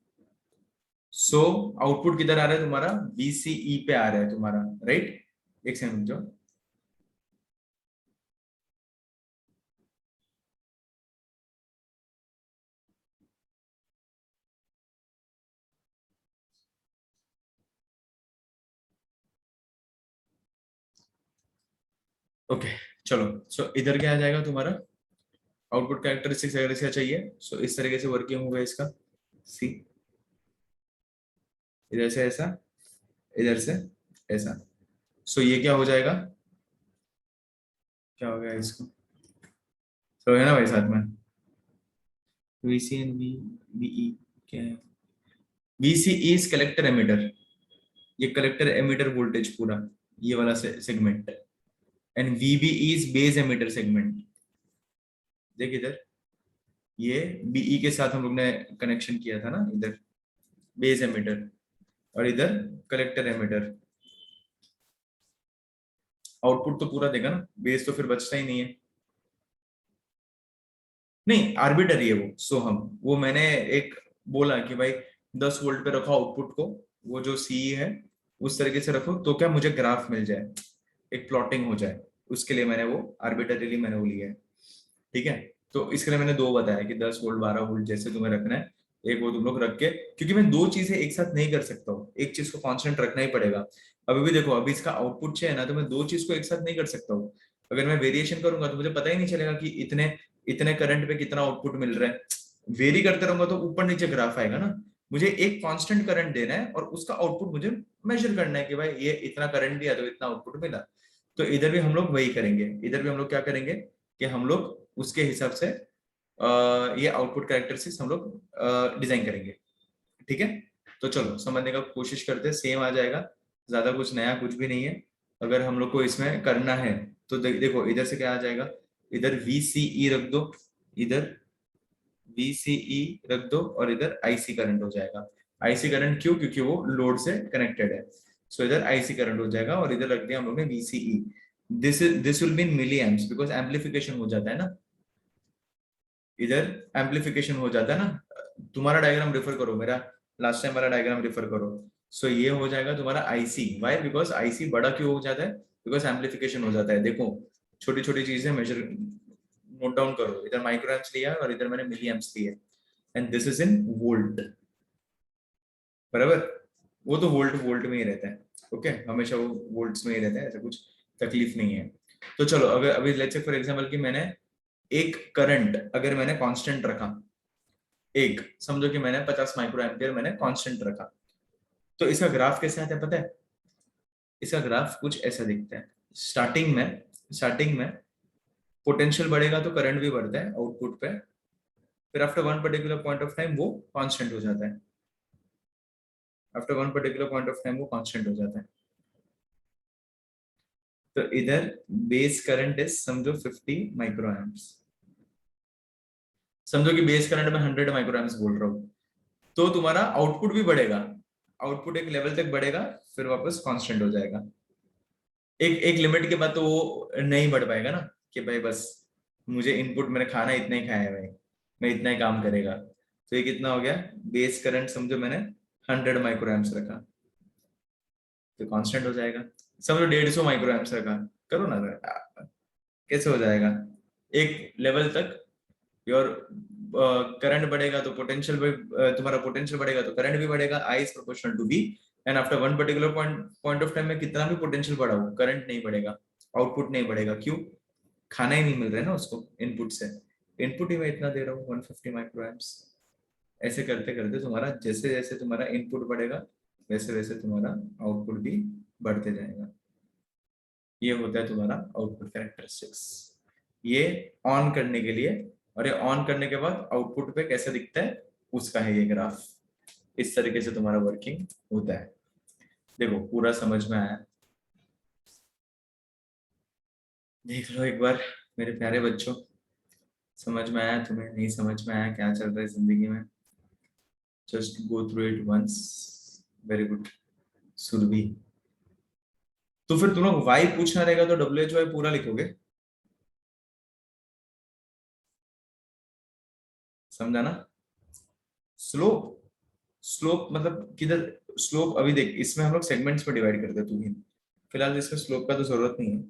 सो आउटपुट किधर आ रहा है तुम्हारा? VCE पे आ रहा है तुम्हारा, राइट? एक सेकंड जो, ओके चलो। सो इधर क्या आ जाएगा तुम्हारा? आउटपुट कैरेक्टरिस्टिक्स अगर इसका चाहिए, सो इस तरीके से वर्किंग होगा इसका। सी, इधर से ऐसा, इधर से ऐसा। सो ये क्या हो जाएगा? क्या हो गया इसको? तो है ना भाई साथ में, VC एंड VE क्या है? VCE इज कलेक्टर एमिटर, ये कलेक्टर एमिटर वोल्टेज पूरा, ये वाला segment. And VBE is base emitter segment. देख इधर, ये BE के साथ हम लोग ने कनेक्शन किया था ना, इधर बेस एमिटर और इधर कलेक्टर एमिटर। आउटपुट तो पूरा देगा ना, बेस तो फिर बचता ही नहीं है। नहीं, आर्बिटरी है वो। सो हम, वो मैंने एक बोला कि भाई 10 वोल्ट पे रखो आउटपुट को, वो जो CE है उस तरीके से रखो, तो क्या मुझे ग्राफ मिल जाए, एक प्लॉटिंग हो जाए। उसके लिए मैंने वो आर्बिटरीली मैंने वो लिया है, ठीक है। तो इसके लिए मैंने दो बताया कि 10 वोल्ट 12 वोल्ट जैसे तुम्हें रखना है, एक वो तुम लोग रख के, क्योंकि मैं दो चीजें एक साथ नहीं कर सकता हूँ, एक चीज को कांस्टेंट रखना ही पड़ेगा। अभी भी देखो, अभी इसका आउटपुट 6 है ना, तो मैं दो चीज को एक साथ नहीं कर सकता हूँ। अगर मैं वेरिएशन करूंगा तो मुझे पता ही नहीं चलेगा कि इतने इतने करंट पे कितना आउटपुट मिल रहा है। वेरी करते रहूंगा तो ऊपर नीचे ग्राफ आएगा ना। मुझे एक कांस्टेंट करंट देना है और उसका आउटपुट मुझे मेजर करना है कि भाई ये इतना करंट दिया तो इतना आउटपुट मिला। तो इधर भी हम लोग वही करेंगे, इधर भी हम लोग क्या करेंगे कि हम लोग उसके हिसाब से ये आउटपुट कैरेक्टरिस्टिक्स हम लोग डिजाइन करेंगे, ठीक है। तो चलो समझने का कोशिश करते हैं, सेम आ जाएगा, ज्यादा कुछ नया कुछ भी नहीं है। अगर हम लोग को इसमें करना है तो देखो इधर से क्या आ जाएगा, इधर VCE रख दो, इधर VCE रख दो और इधर IC करंट हो जाएगा। IC करंट क्यों? क्योंकि वो लोड से कनेक्टेड है। सो इधर IC करंट हो जाएगा और इधर रख दिया हम लोग ने VCE। This will be in milliamps, because amplification हो जाता है ना, इधर एम्पलीफिकेशन हो जाता है ना। तुम्हारा डायग्राम रेफर करो, मेरा लास्ट टाइम वाला डायग्राम रेफर करो। सो ये हो जाएगा तुम्हारा IC। वाई? बिकॉज IC बड़ा क्यों हो जाता है? बिकॉज एम्पलीफिकेशन हो जाता है। देखो छोटी छोटी चीजें मेजर नोट डाउन करो, इधर माइक्रो एम्प्स लिया है और इधर मैंने मिली एम्प्स लिया है, and this is in volt, बराबर। वो तो वोल्ट वोल्ट में ही रहता है, ओके, हमेशा वो वोल्ट्स में ही रहता है, ऐसा कुछ तकलीफ नहीं है। तो चलो, अगर अभी लेट्स से फॉर एग्जांपल कि मैंने एक करंट अगर मैंने कांस्टेंट रखा, एक समझो कि मैंने 50 माइक्रो एम्पियर मैंने कांस्टेंट रखा, तो इसका ग्राफ कैसे आता है पता है? इसका ग्राफ कुछ ऐसा दिखता है। स्टार्टिंग में पोटेंशियल बढ़ेगा तो करंट भी बढ़ता है आउटपुट पे, फिर after one particular point of time वो कांस्टेंट हो जाता है, after one particular point of time वो कांस्टेंट हो जाता है। तो इधर बेस करंट इज समझो 50 माइक्रो एम्प्स, समझो कि बेस करंट में 100 माइक्रो एम्प्स बोल रहा हूँ, तो तुम्हारा आउटपुट भी बढ़ेगा, आउटपुट एक लेवल तक बढ़ेगा, फिर वापस कांस्टेंट हो जाएगा। एक एक लिमिट के बाद तो वो नहीं बढ़ पाएगा ना, कि भाई बस मुझे इनपुट मैंने खाना इतना ही खाया है भाई, मैं इतना ही काम करेगा। तो ये कितना हो गया? बेस करंट समझो मैंने 100 माइक्रो एम्प्स रखा, तो कांस्टेंट हो जाएगा। समझो 150 माइक्रो एम्प्स रखा, करो ना कैसे हो जाएगा? एक लेवल तक योर करंट बढ़ेगा तो पोटेंशियल भी, तुम्हारा पोटेंशियल बढ़ेगा तो करंट भी बढ़ेगा, I is proportional to B. And after one particular point of time में कितना भी पोटेंशियल बढ़ा हो, करंट नहीं बढ़ेगा, आउटपुट नहीं बढ़ेगा। क्यों? खाना ही नहीं मिल रहा है ना उसको इनपुट से, इनपुट ही मैं इतना दे रहा हूँ 150 माइक्रो एम्प्स। ऐसे करते करते तुम्हारा जैसे जैसे तुम्हारा इनपुट बढ़ेगा वैसे वैसे तुम्हारा आउटपुट भी बढ़ते जाएगा। ये होता है तुम्हारा आउटपुट कैरेक्टरिस्टिक्स। ये ऑन करने के लिए, और ये ऑन करने के बाद आउटपुट पे कैसा दिखता है उसका है ये ग्राफ। इस तरीके से तुम्हारा वर्किंग होता है। देखो पूरा समझ में आया? देख लो एक बार मेरे प्यारे बच्चों, समझ में आया तुम्हें? नहीं समझ में आया क्या चल रहा है जिंदगी में? Just go through it once. Very good Surbhi, तो फिर तुम लोग वाई पूछना रहेगा तो WHY पूरा लिखोगे, समझा ना? स्लोप, स्लोप मतलब किधर? स्लोप अभी देख, इसमें हम लोग सेगमेंट्स में डिवाइड करते हैं, तू ही फिलहाल इसमें स्लोप का तो जरूरत नहीं है।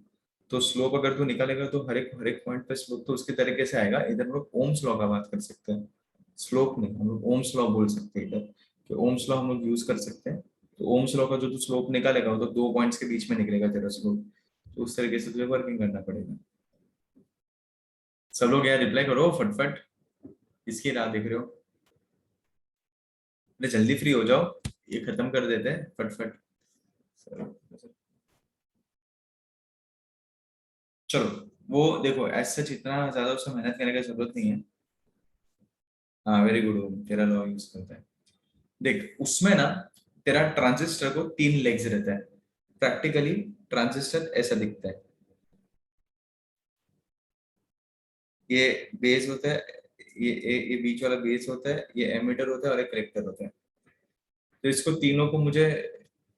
तो स्लोप अगर तू निकालेगा तो हर एक पॉइंट पे स्लोप तो उसके तरीके से आएगा। इधर हम लोग ओम्स लॉ का बात कर सकते हैं, स्लोप नहीं, हम लोग ओम्स लॉ बोल सकते हैं इधर, कि ओम्स लॉ हम लोग यूज कर सकते हैं। तो ओम्स लॉ का जो तू स्लोप निकालेगा वो तो दो पॉइंट्स के बीच में निकलेगा तेरा स्लोप, तो उस तरीके से तुझे वर्किंग करना पड़ेगा। सब लोग यार रिप्लाई करो फटफट, इसकी राह देख रहे हो? अरे जल्दी फ्री हो जाओ, ये खत्म कर देते हैं फटफट। चलो, वो देखो ऐसा इतना ज्यादा उसमें मेहनत करने की जरूरत नहीं है। हाँ वेरी गुड, तेरा लॉ यूज करता है। देख उसमें ना, तेरा ट्रांजिस्टर को तीन लेग्स रहता है। प्रैक्टिकली ट्रांजिस्टर ऐसा दिखता है, ये बेस होता है, ये बीच वाला बेस होता है, ये एमिटर होता है और एक कलेक्टर होता है। तो इसको तीनों को मुझे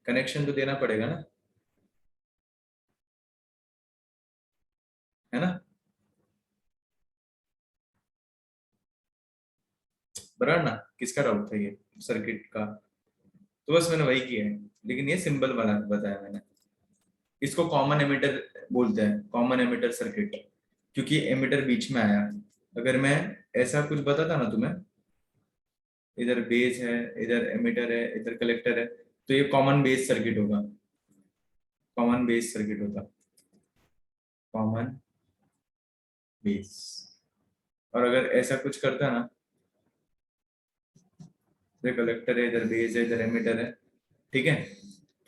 कनेक्शन तो देना पड़ेगा ना, है ना? बराबर ना? किसका डाउट था ये सर्किट का? तो बस मैंने वही किया है, लेकिन ये सिंबल बना बताया मैंने। इसको कॉमन एमिटर बोलते हैं, कॉमन एमिटर सर्किट, क्योंकि एमिटर बीच में आया। अगर मैं ऐसा कुछ बताता ना तुम्हें, इधर बेस है, इधर एमिटर है, इधर कलेक्टर है, तो ये कॉमन बेस सर्किट होगा, कॉमन बेस सर्किट होता, कॉमन बेस। और अगर ऐसा कुछ करता ना, इधर कलेक्टर है, इधर बेस है, इधर एमिटर है, ठीक है,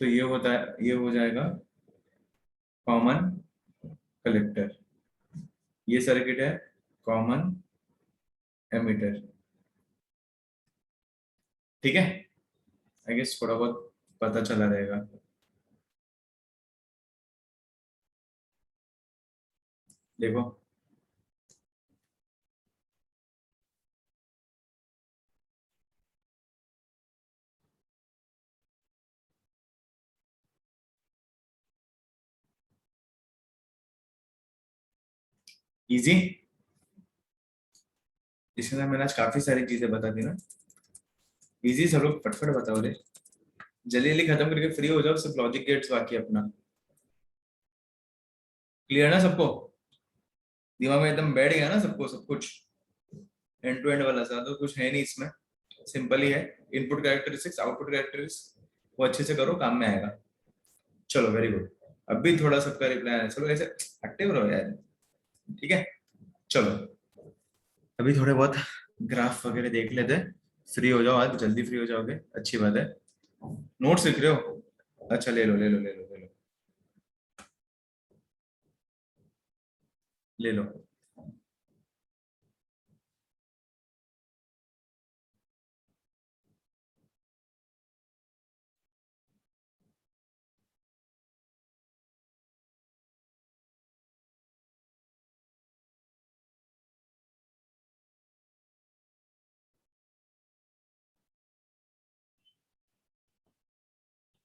तो ये होता है, ये हो जाएगा कॉमन कलेक्टर। ये सर्किट है कॉमन एमिटर, ठीक है। आई गेस थोड़ा बहुत पता चला रहेगा। देखो इजी, इसमें मैंने आज काफी सारी चीजें बता दी ना। इजी, सब लोग फटफट बताओ रे, जल्दी जल्दी खत्म करके फ्री हो जाओ, सिर्फ लॉजिक गेट्स बाकी है अपना। क्लियर ना सबको? दिमाग में एकदम बैठ गया ना सबको सब कुछ? एंड टू एंड वाला सा तो कुछ है नहीं इसमें, सिंपल ही है। इनपुट कैरेक्टरिस्टिक्स, आउटपुट कैरेक्टरिस्टिक्स, वो अच्छे से करो, काम में आएगा। चलो वेरी गुड। अभी थोड़ा सबका रिप्लाई आया, चलो ऐसे एक्टिव रहो यार, ठीक है। चलो अभी थोड़े बहुत ग्राफ वगैरह देख लेते हैं, फ्री हो जाओ, आज जल्दी फ्री हो जाओगे, अच्छी बात है। नोट्स लिख रहे हो? अच्छा ले लो ले लो ले लो ले लो, ले लो।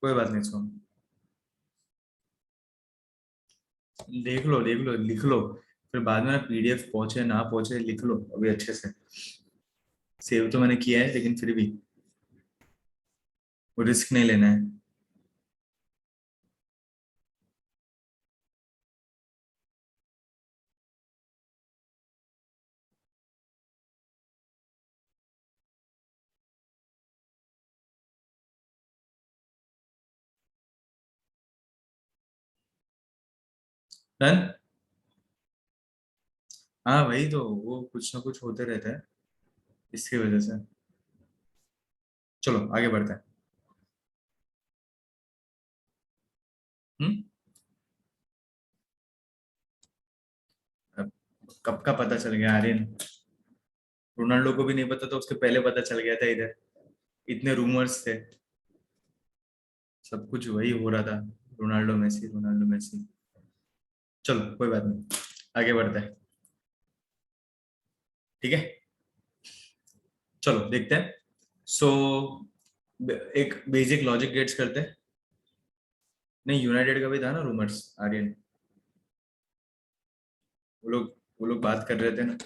कोई बात नहीं, सुनो, देख लो देख लो, लिख लो, फिर बाद में PDF पहुंचे ना पहुंचे लिख लो अभी अच्छे से। सेव तो मैंने किया है लेकिन फिर भी वो रिस्क नहीं लेना है। डन। हाँ वही तो, वो कुछ ना कुछ होते रहता है इसकी वजह से। चलो आगे बढ़ते हैं। हम्म। अब कब का पता चल गया आर्यन? रोनाल्डो को भी नहीं पता तो उसके पहले पता चल गया था इधर, इतने रूमर्स थे, सब कुछ वही हो रहा था, रोनाल्डो मेसी रोनाल्डो मेसी। चलो कोई बात नहीं, आगे बढ़ते हैं, ठीक है। चलो देखते हैं। सो एक बेसिक लॉजिक गेट्स करते हैं। नहीं, यूनाइटेड का भी था ना रूमर्स, आर्यन। वो लोग बात कर रहे थे ना,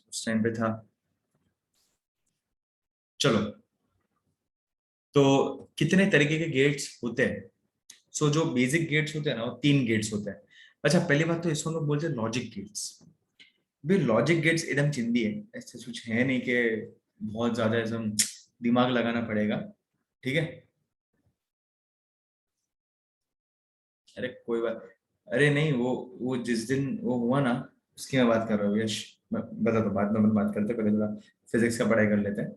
उस टाइम पे था। चलो, तो कितने तरीके के गेट्स होते हैं? सो जो बेसिक गेट्स होते हैं ना, वो 3 गेट्स होते हैं। अच्छा, पहली बात तो इसको हम लोग बोलते हैं लॉजिक गेट्स। भी लॉजिक गेट्स एकदम चिंदी है, ऐसे कुछ है नहीं कि बहुत ज्यादा एकदम दिमाग लगाना पड़ेगा। ठीक है। अरे कोई बात, अरे नहीं, वो जिस दिन वो हुआ ना, उसकी मैं बात कर रहा हूँ, यश। बता दो, बाद में अपन बात करते हैं, पहले थोड़ा फिजिक्स का पढ़ाई कर लेते हैं।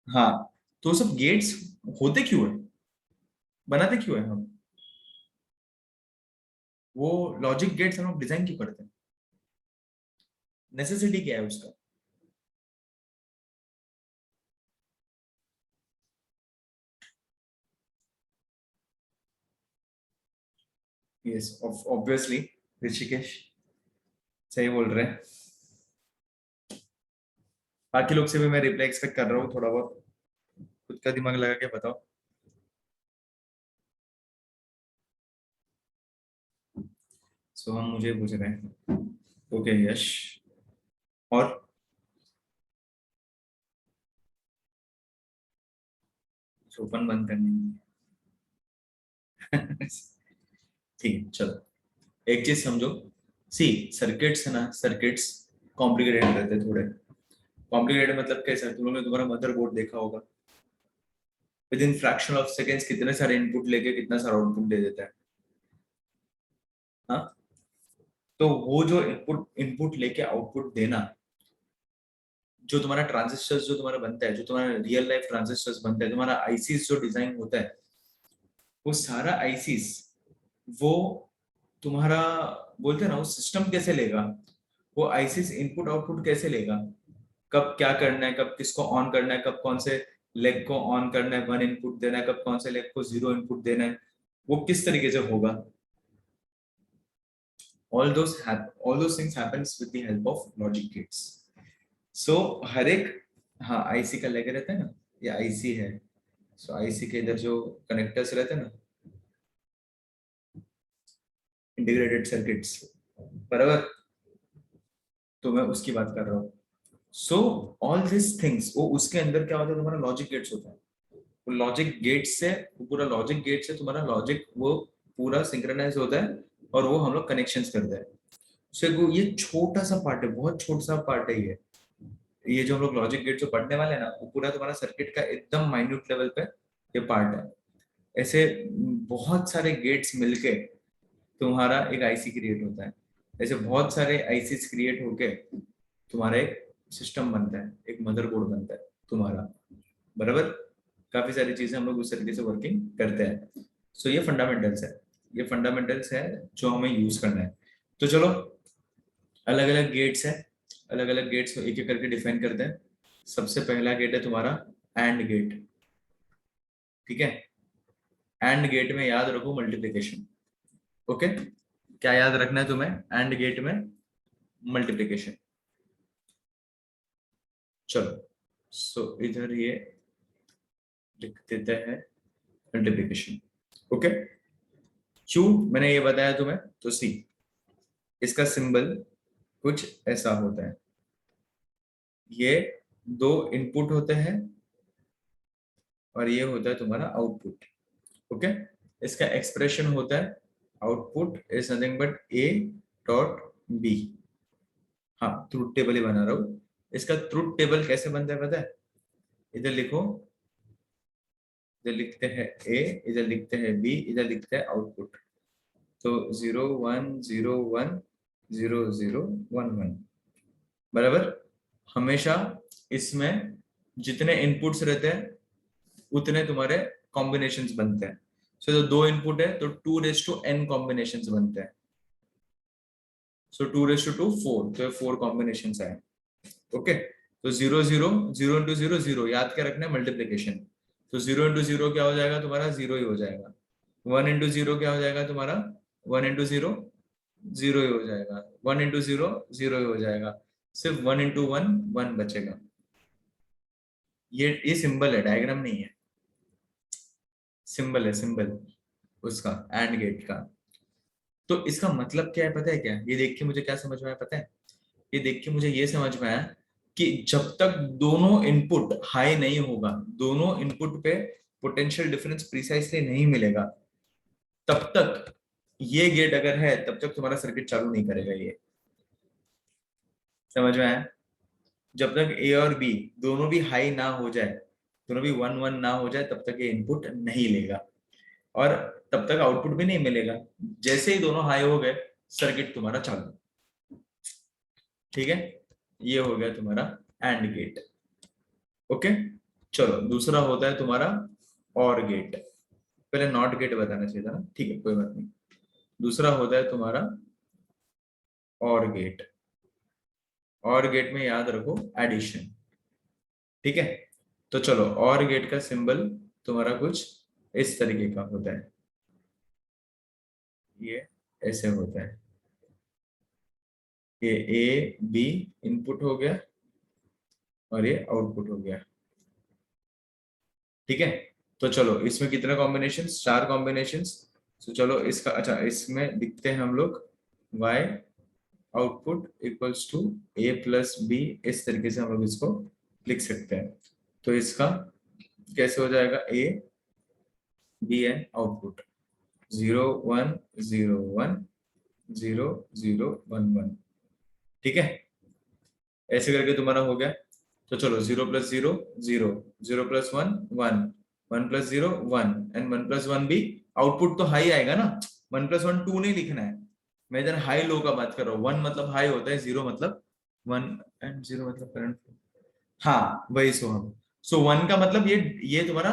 हाँ, तो वो सब गेट्स होते क्यों है, बनाते क्यों है हम? वो लॉजिक गेट्स हम लोग डिजाइन क्यों करते हैं? नेसेसिटी क्या है उसका? यस, ऑब्वियसली, ऋषिकेश सही बोल रहे हैं। बाकी लोग से भी मैं रिप्लाई एक्सपेक्ट कर रहा हूँ थोड़ा बहुत, खुद का दिमाग लगा के बताओ। सो हम मुझे पूछ रहे हैं। ओके यश। और ओपन बंद करनी है। ठीक है, चलो। एक चीज समझो, सी, सर्किट्स है ना, सर्किट्स कॉम्प्लिकेटेड रहते हैं थोड़े। कॉम्प्लिकेटेड मतलब कैसा, तुम लोगों ने तुम्हारा मदरबोर्ड देखा होगा, with in fraction of seconds कितने सारे इनपुट लेके कितना सारा आउटपुट दे देता है। हाँ, तो वो जो इनपुट इनपुट लेके आउटपुट देना, जो तुम्हारा ट्रांजिस्टर्स जो तुम्हारा बनता है, जो तुम्हारा रियल लाइफ ट्रांजिस्टर्स बनता है, तुम्हारा आईसीस जो डिजाइन होता है, वो सारा आईसीस, वो तुम्हारा, बोलते हैं ना, वो सिस्टम कैसे लेगा, वो आईसीस इनपुट आउटपुट कैसे लेगा, कब क्या करना है, कब किसको ऑन करना है, कब कौन से लेग को ऑन करना है, 1 इनपुट देना है, कब कौन से लेग को 0 इनपुट देना है, वो किस तरीके से होगा। All those things happens with the help of logic gates. So हर एक, हाँ, आईसी का लेग रहता है ना, ये आईसी है। सो आईसी के इधर जो कनेक्टर्स रहते हैं ना, इंटीग्रेटेड सर्किट्स, बराबर, तो मैं उसकी बात कर रहा हूँ। सो ऑल दिस थिंग्स, वो उसके अंदर क्या होता है, तुम्हारा लॉजिक गेट्स होता है। वो लॉजिक गेट से, वो पूरा लॉजिक गेट से तुम्हारा लॉजिक वो पूरा सिंक्रोनाइज होता है, और वो हम लोग कनेक्शंस करते हैं। सो ये छोटा सा पार्ट है, बहुत छोटा सा पार्ट है ये जो हम लोग लॉजिक गेट जो पढ़ने वाले हैं ना, वो पूरा तुम्हारा सर्किट का एकदम माइन्यूट लेवल पे ये पार्ट है। ऐसे बहुत सारे गेट्स मिलके तुम्हारा एक आईसी क्रिएट होता है। ऐसे बहुत सारे आईसीस क्रिएट होके तुम्हारा एक सिस्टम बनता है, एक मदरबोर्ड बनता है तुम्हारा, बराबर। काफी सारी चीजें हम लोग उस तरीके से वर्किंग करते हैं। सो ये फंडामेंटल्स है, ये फंडामेंटल्स है जो हमें यूज करना है। तो चलो, अलग अलग गेट्स है, अलग अलग गेट्स को एक एक करके डिफाइन करते हैं। सबसे पहला गेट है तुम्हारा एंड गेट। ठीक है, एंड गेट में याद रखो मल्टीप्लिकेशन। ओके, क्या याद रखना है तुम्हें एंड गेट में? मल्टीप्लिकेशन। चलो, सो इधर ये लिख देते हैं मल्टीप्लिकेशन। ओके, क्यों मैंने ये बताया तुम्हें, तो सी, इसका सिंबल कुछ ऐसा होता है। ये 2 इनपुट होते हैं, और ये होता है तुम्हारा आउटपुट। ओके, इसका एक्सप्रेशन होता है, output is nothing but A dot B. हाँ, ट्रुथ टेबल ही बना रहा हूँ। इसका ट्रुथ टेबल कैसे बनता है पता है? इधर लिखो, इधर लिखते हैं ए, इधर लिखते हैं बी, इधर लिखते हैं आउटपुट। तो 0 1 0 1 0 0 1 1, बराबर। हमेशा इसमें जितने इनपुट्स रहते हैं उतने तुम्हारे कॉम्बिनेशंस बनते हैं। सो तो 2 इनपुट है तो 2 n कॉम्बिनेशंस बनते हैं। सो 2 4, तो 4 कॉम्बिनेशंस आए। ओके, तो 0 0 0 इंटू 0 0, याद क्या रखना है, मल्टीप्लीकेशन। तो 0 इंटू 0 क्या हो जाएगा तुम्हारा, 0 ही हो जाएगा। 1 इंटू 0 क्या हो जाएगा तुम्हारा, 1 इंटू 0 0 ही हो जाएगा। 1 इंटू 0 0 ही हो जाएगा। सिर्फ 1 इंटू 1 1 बचेगा। ये सिंबल है, डायग्राम नहीं है। सिंबल है, सिंबल उसका एंड गेट का। तो इसका मतलब क्या है पता है क्या? ये देख के मुझे क्या समझ में आया पता है? ये देख के मुझे ये समझ में आया कि जब तक दोनों इनपुट हाई नहीं होगा, दोनों इनपुट पे पोटेंशियल डिफरेंस प्रिसाइसली नहीं मिलेगा, तब तक ये गेट अगर है तब तक तुम्हारा सर्किट चालू नहीं करेगा ये। समझ में आया? जब तक ए और बी दोनों भी हाई ना हो जाए, दोनों भी 1 1 ना हो जाए, तब तक ये इनपुट नहीं लेगा और तब तक आउटपुट भी नहीं मिलेगा। जैसे ही दोनों हाई हो गए, सर्किट तुम्हारा चालू। ठीक है, ये हो गया तुम्हारा एंड गेट। ओके, चलो दूसरा होता है तुम्हारा और गेट। पहले नॉट गेट बताना चाहिए था ना, ठीक है कोई बात नहीं। दूसरा होता है तुम्हारा और गेट। और गेट में याद रखो एडिशन। ठीक है, तो चलो और गेट का सिंबल तुम्हारा कुछ इस तरीके का होता है, ये ऐसे होता है। ये ए बी इनपुट हो गया और ये आउटपुट हो गया। ठीक है, तो चलो इसमें कितने कॉम्बिनेशन? 4 कॉम्बिनेशन। तो चलो इसका, अच्छा इसमें लिखते हैं हम लोग y output equals to a plus B. इस तरीके से हम लोग इसको लिख सकते हैं। तो इसका कैसे हो जाएगा? a b and output 0 1 0 1 0 0 1 1। ठीक है, ऐसे करके तुम्हारा हो गया। तो चलो 0 plus 0 0, 0 plus 1 1, 1 plus 0 1 and 1 plus 1 भी। आउटपुट तो हाई आएगा ना, 1 प्लस 1 2 नहीं लिखना है। मैं इधर हाई लो का बात कर रहा हूँ। 1 मतलब हाई होता है, 0 मतलब 1 एंड 0 मतलब करंट। हाँ वही सोहम। सो 1 का मतलब ये तुम्हारा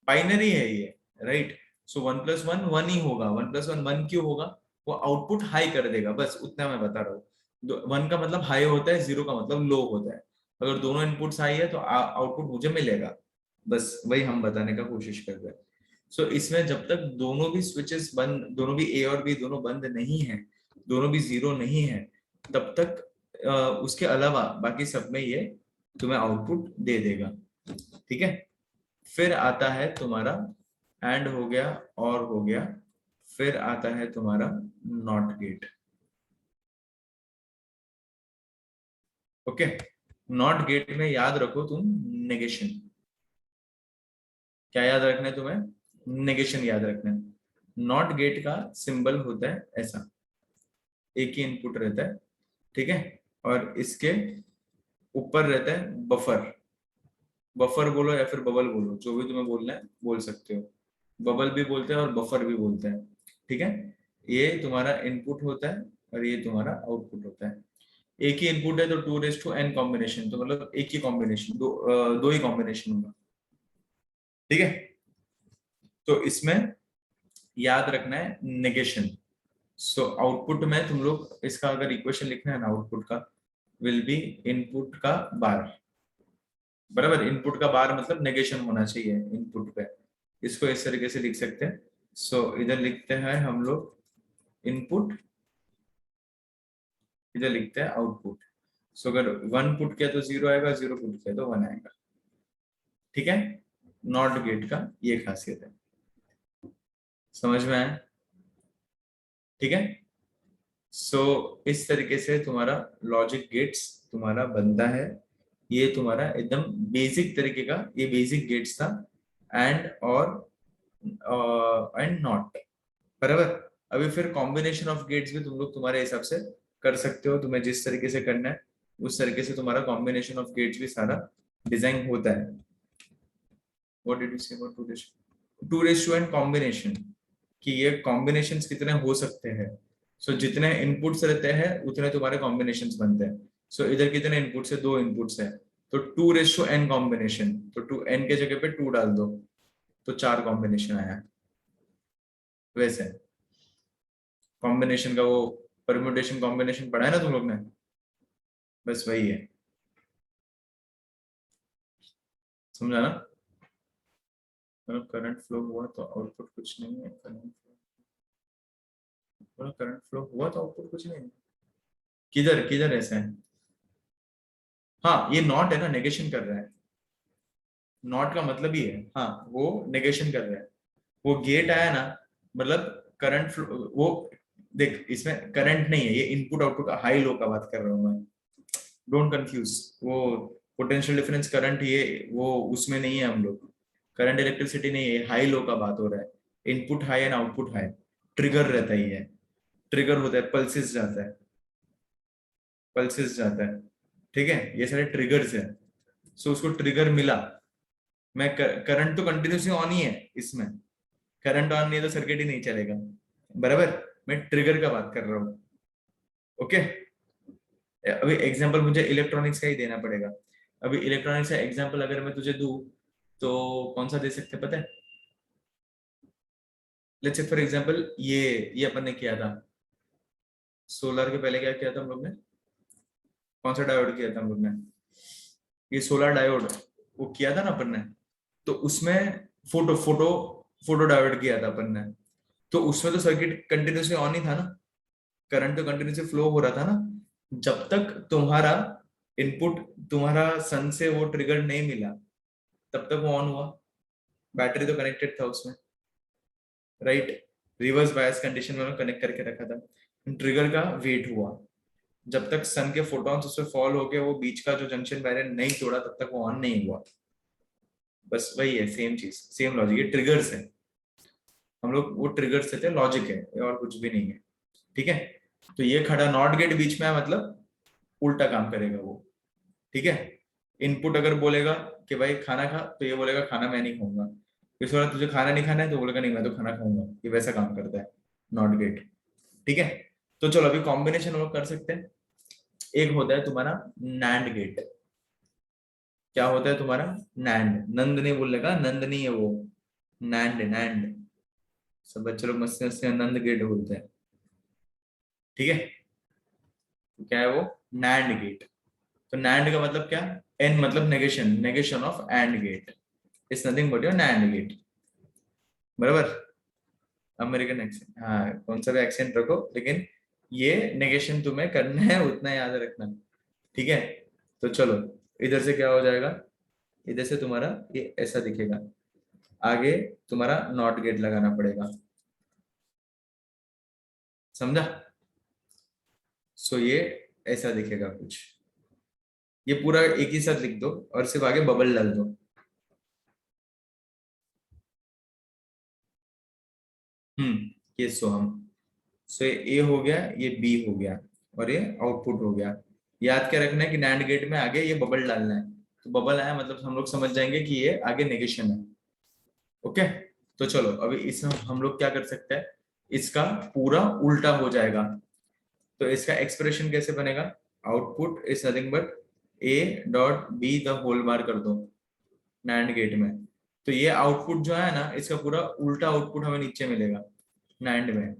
बाइनरी है ये, राइट? सो 1 प्लस 1 1 ही होगा। 1 प्लस 1 1 क्यों होगा? वो आउटपुट हाई कर देगा, बस उतना मैं बता रहा हूँ। 1 का मतलब हाई होता है, 0 का मतलब लो होता है। अगर दोनों इनपुट्स हाई है तो आउटपुट मुझे मिलेगा। बस वही हम बताने का कोशिश कर रहे हैं। सो इसमें जब तक दोनों भी स्विचेस बंद, दोनों भी ए और बी दोनों बंद नहीं है, दोनों भी 0 नहीं है, तब तक उसके अलावा बाकी सब में ये तुम्हें आउटपुट दे देगा। ठीक है, फिर आता है तुम्हारा एंड हो गया और हो गया। फिर आता है तुम्हारा not gate. Okay, not gate में याद रखो तुम नेगेशन। क्या याद रखना है तुम्हें? नेगेशन याद रखना है। नॉट गेट का सिंबल होता है ऐसा, एक ही इनपुट रहता है। ठीक है, और इसके ऊपर रहता है बफर। बफर बोलो या फिर बबल बोलो, जो भी तुम्हें बोलना है बोल सकते हो। बबल भी बोलते हैं और बफर भी बोलते हैं। ठीक है, ये तुम्हारा इनपुट होता है और ये तुम्हारा आउटपुट होता है। एक ही इनपुट है तो 2 n कॉम्बिनेशन, तो मतलब एक ही कॉम्बिनेशन, दो ही कॉम्बिनेशन होगा। ठीक है, तो इसमें याद रखना है नेगेशन। सो आउटपुट में तुम लोग इसका अगर इक्वेशन लिखना है ना, आउटपुट का विल बी इनपुट का बार। बराबर, इनपुट का बार मतलब नेगेशन होना चाहिए इनपुट पे। इसको इस तरीके से लिख सकते हैं। सो इधर लिखते हैं हम लोग इनपुट, इधर लिखते हैं आउटपुट। सो अगर 1 पुट किया तो 0 आएगा, 0 पुट किया तो 1 आएगा। ठीक है, नॉट गेट का ये खासियत है। समझ में आया? ठीक है, सो इस तरीके से तुम्हारा लॉजिक गेट्स तुम्हारा बनता है। ये तुम्हारा एकदम बेसिक तरीके का, ये बेसिक गेट्स था। एंड और एंड नॉट। बराबर, अभी फिर कॉम्बिनेशन ऑफ गेट्स भी तुम लोग तुम्हारे हिसाब से कर सकते हो, तुम्हें जिस तरीके से करना है उस तरीके से तुम्हारा कॉम्बिनेशन ऑफ गेट्स भी सारा डिजाइन होता है। What did you say about 2 and combination, कि ये कॉम्बिनेशंस कितने हो सकते हैं। सो जितने इनपुट्स रहते हैं उतने तुम्हारे कॉम्बिनेशंस बनते हैं। सो इधर कितने इनपुट्स है? 2 इनपुट्स है, तो 2 n कॉम्बिनेशन, तो 2 n के जगह पे 2 डाल दो तो 4 कॉम्बिनेशन आया। वैसे कॉम्बिनेशन का वो परम्यूटेशन कॉम्बिनेशन पढ़ा है ना तुम लोग ने, बस वही है। समझा ना? मतलब करंट फ्लो हुआ तो आउटपुट कुछ नहीं है, करंट फ्लो हुआ तो आउटपुट कुछ नहीं है। किधर किधर ऐसा है? हाँ ये नॉट है ना, नेगेशन कर रहा है। नॉट का मतलब ही है, हाँ वो नेगेशन कर रहा है। वो गेट आया ना, मतलब करंट वो देख, इसमें करंट नहीं है, ये इनपुट आउटपुट हाई लो का बात कर रहा हूँ मैं, डोंट कंफ्यूज। वो पोटेंशियल डिफरेंस करंट, ये वो उसमें नहीं है, हम लोग करंट इलेक्ट्रिसिटी नहीं है, हाई लो का बात हो रहा है। Input high and output high, trigger रहता ही है, ट्रिगर होता है, पल्सेस जाता है, पल्सेस जाता है, ठीक है, ये सारे ट्रिगर्स है। सो उसको ट्रिगर मिला, मैं करंट तो कंटिन्यूसली ऑन ही है इसमें, करंट ऑन नहीं है तो सर्किट ही नहीं चलेगा, बराबर। मैं ट्रिगर का बात कर रहा हूँ, ओके। अभी एग्जांपल मुझे इलेक्ट्रॉनिक्स का ही देना पड़ेगा। अभी इलेक्ट्रॉनिक्स का एग्जांपल अगर मैं तुझे दूं तो कौन सा दे सकते हैं पता है? लेट्स से फॉर एग्जांपल ये अपन ने किया था, सोलर के पहले क्या किया था हम लोग ने, कौन सा डायोड किया था हम लोग ने, ये सोलर डायोड, वो किया था ना अपन ने। तो उसमें फोटो फोटो फोटो डायोड किया था अपन ने। तो उसमें तो सर्किट कंटिन्यूसली ऑन ही था ना, करंट तो कंटिन्यूसली फ्लो हो रहा था ना, जब तक तुम्हारा इनपुट, तुम्हारा सन से वो ट्रिगर नहीं मिला, तब तक वो ऑन हुआ, बैटरी तो कनेक्टेड था उसमें, राइट। रिवर्स बायस कंडीशन में कनेक्ट करके रखा था, ट्रिगर का वेट हुआ, जब तक सन के फोटॉन्स उसमें फॉल होके वो बीच का जो जंक्शन बैरियर नहीं तोड़ा, तब तक वो ऑन नहीं हुआ। बस वही है, सेम चीज, सेम लॉजिक, ये ट्रिगर्स है, हम लोग वो ट्रिगर्स देते हैं, लॉजिक है, ये और कुछ भी नहीं है, ठीक है। तो ये खड़ा नॉट गेट बीच में है, मतलब उल्टा काम करेगा वो, ठीक है। इनपुट अगर बोलेगा कि भाई खाना खा, तो ये बोलेगा खाना मैं नहीं खाऊंगा। इस बार तुझे खाना नहीं खाना है तो बोलेगा नहीं मैं तो खाना खाऊंगा, ये वैसा काम करता है नॉट गेट, ठीक है। तो चलो अभी कॉम्बिनेशन हम लोग कर सकते हैं। एक होता है तुम्हारा नैंड गेट। क्या होता है तुम्हारा? नैंड, नंद नहीं बोलने का, नंद नहीं है वो, नैंड, नैंड। सब बच्चे लोग मस्ती मस्ती में नंद गेट बोलते हैं, ठीक है। तो क्या है वो? NAND gate. तो नैंड का मतलब क्या? एन मतलब negation, negation of AND gate is nothing but your NAND gate, बराबर। अमेरिकन एक्सेंट, हाँ कौन सा भी एक्सेंट रखो, लेकिन ये नेगेशन तुम्हें करना है, उतना याद रखना, ठीक है। तो चलो, इधर से क्या हो जाएगा, इधर से तुम्हारा ये ऐसा दिखेगा, आगे तुम्हारा नॉट गेट लगाना पड़ेगा, समझा? सो ये ऐसा दिखेगा कुछ, ये पूरा एक ही साथ लिख दो और सिर्फ आगे बबल डाल दो। ये सोहम। सो ये ए हो गया, ये बी हो गया, और ये आउटपुट हो गया। याद क्या रखना है कि नैंड गेट में आगे ये बबल डालना है, तो बबल आया मतलब हम लोग समझ जाएंगे कि ये आगे नेगेशन है, ओके। तो चलो अभी इसमें हम लोग क्या कर सकते हैं, इसका पूरा उल्टा हो जाएगा। तो इसका एक्सप्रेशन कैसे बनेगा? Output is nothing but A dot B the whole bar कर दो नैंड गेट में। तो ये आउटपुट जो है ना, इसका पूरा उल्टा आउटपुट हमें नीचे मिलेगा नैंड में।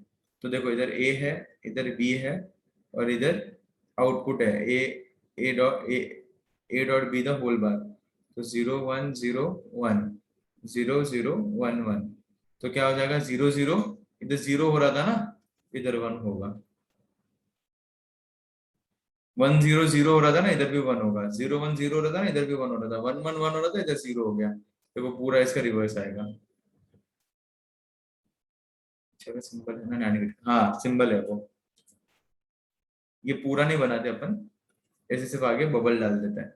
तो देखो इधर ए है, इधर बी है, और इधर आउटपुट है A, A dot B the whole bar. तो 0 1 0 1, 0 0 1 1। तो क्या हो जाएगा? 0 0, इधर 0 हो रहा था ना, इधर 1 होगा। 1 0 0 हो रहा था ना, इधर भी 1 होगा। 0 1 0 हो रहा था ना, इधर भी 1 हो रहा था। 1 1 1 हो रहा था, इधर 0 हो गया। देखो पूरा इसका रिवर्स आएगा। चलो सिंपल है ना, नैनोमीटर, हाँ सिंबल है वो। ये पूरा नहीं बनाते अपन, ऐसे सिर्फ आगे बबल डाल देते हैं,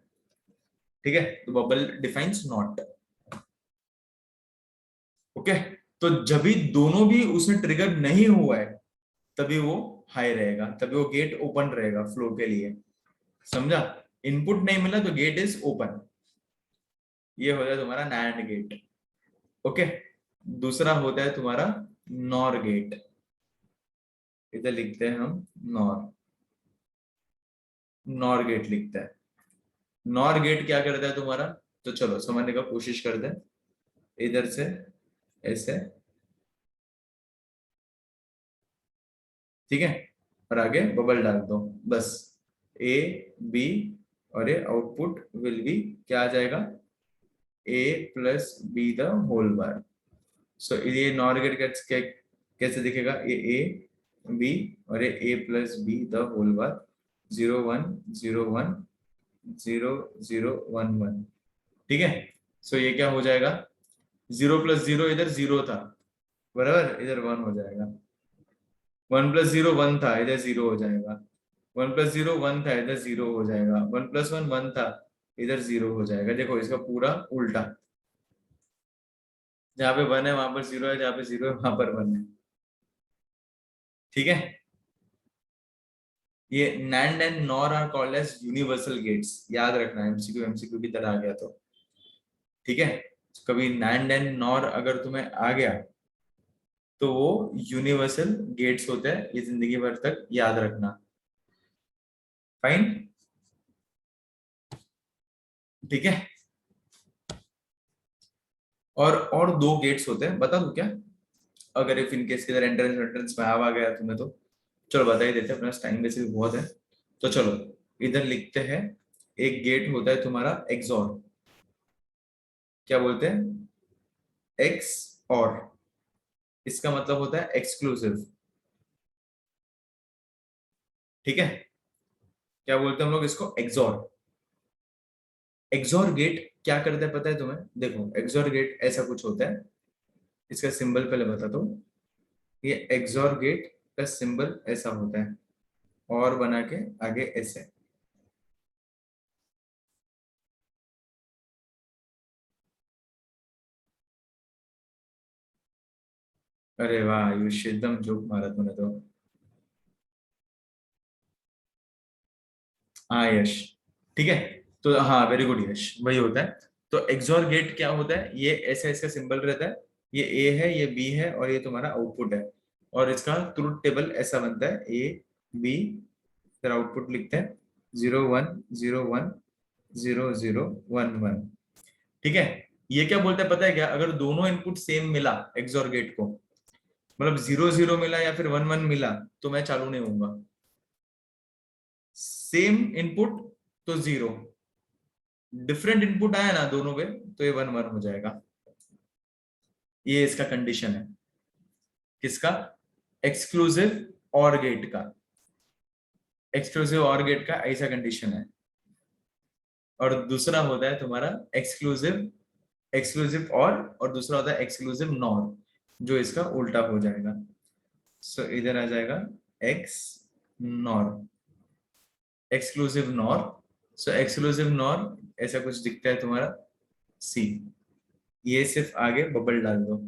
ठीक है। तो बबल डिफाइंस नॉट, ओके। तो जब भी दोनों भी उसमें ट्रिगर नहीं हुआ है, तभी वो हाई रहेगा, तभी वो गेट ओपन रहेगा फ्लो के लिए, समझा? इनपुट नहीं मिला तो गेट इज ओपन, ये हो जाए तुम्हारा नैंड गेट, ओके। दूसरा होता है तुम्हारा नॉर गेट। इधर लिखते हैं हम नॉर, नॉर गेट लिखता है। नॉर गेट क्या करता है तुम्हारा? तो चलो समझने का कोशिश करते हैं। इधर से ऐसे, ठीक है, और आगे बबल डाल दो, बस। ए बी, और ये आउटपुट विल बी क्या आ जाएगा? A plus B the whole bar. So ये नॉर गेट कैसे दिखेगा? ए बी, और ये A plus B the whole bar, 0 1 0 1 0 0 1 1, ठीक है। सो ये क्या हो जाएगा, 0 + 0 इधर 0 था, बराबर, इधर 1 हो जाएगा। 1 + 0 1 था, इधर 0 हो जाएगा। 1 + 0 1 था, इधर 0 हो जाएगा। 1 + 1 1 था, इधर 0 हो जाएगा। देखो इसका पूरा उल्टा, जहाँ पे 1 है वहां पर 0 है, जहाँ पे 0 है वहां पर 1 है। ठीक है, ये NAND and NOR are called as universal gates, याद रखना, एमसीक्यू एमसीक्यू की तरह आ गया तो। ठीक है, कभी नैंड एंड नॉर अगर तुम्हें आ गया तो वो यूनिवर्सल गेट्स होते हैं, ये जिंदगी भर तक याद रखना। फाइन, ठीक है। और दो गेट्स होते हैं, बता दूं क्या, अगर इफ इनकेस किधर एंट्रेंस एंट्रेंस में आ गया तुम्हें तो चलो बता ही देते हैं, अपना टाइम वैसे भी बहुत है। तो चलो इधर लिखते हैं, एक गेट होता है तुम्हारा एक्सॉर, क्या बोलते हैं, एक्स, और इसका मतलब होता है एक्सक्लूसिव। ठीक है, क्या बोलते हैं हम लोग इसको, एक्सॉर। एक्सॉर गेट क्या करता है पता है तुम्हें, देखो एक्सॉर गेट ऐसा कुछ होता है, इसका सिंबल पहले बताता हूँ। ये एक्सॉर गेट का सिंबल ऐसा होता है, और बना के आगे ऐसे। अरे वाह आयुष, एकदम जोक मारा तूने तो। हाँ यश, ठीक है। तो हाँ वेरी गुड यश, वही होता है। तो एक्सॉर गेट क्या होता है, ये ऐसा इसका सिंबल रहता है, ये ए है, ये बी है, और ये तुम्हारा आउटपुट है। और इसका ट्रुथ टेबल ऐसा बनता है, ए बी, फिर आउटपुट लिखते हैं 0 1 0 1 0 0 1 1। ठीक है, ये क्या बोलता है पता है क्या, अगर दोनों इनपुट सेम मिला एक्सॉर गेट को, मतलब 0 0 मिला या फिर 1 1 मिला, तो मैं चालू नहीं होऊंगा। सेम इनपुट तो 0, डिफरेंट इनपुट आया ना दोनों पे, तो ये 1 1 हो जाएगा। ये इसका कंडीशन है, किसका, एक्सक्लूसिव और गेट का। एक्सक्लूसिव और गेट का ऐसा कंडीशन है। और दूसरा होता है तुम्हारा एक्सक्लूसिव, एक्सक्लूसिव और दूसरा होता है एक्सक्लूसिव नॉर, जो इसका उल्टा हो जाएगा। सो इधर आ जाएगा एक्स नॉर, एक्सक्लूसिव नॉर। सो एक्सक्लूसिव नॉर ऐसा कुछ दिखता है तुम्हारा, सी। ये सिर्फ आगे बबल डाल दो,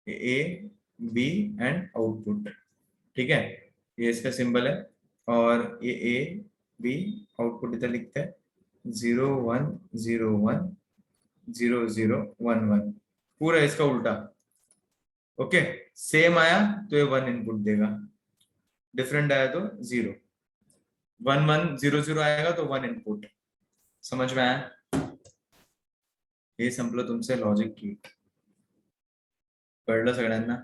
ए बी एंड आउटपुट। ठीक है, ये इसका सिंबल है। और ये ए बी, आउटपुट इधर लिखते हैं 0 1 0 1 0 0 1 1, पूरा इसका उल्टा। ओके, सेम आया तो ये 1 इनपुट देगा, डिफरेंट आया तो 0। 1 1 0 0 आएगा तो 1 इनपुट। समझ में आया, हे संपलं तुमचे लॉजिक की, कळलं सगळ्यांना,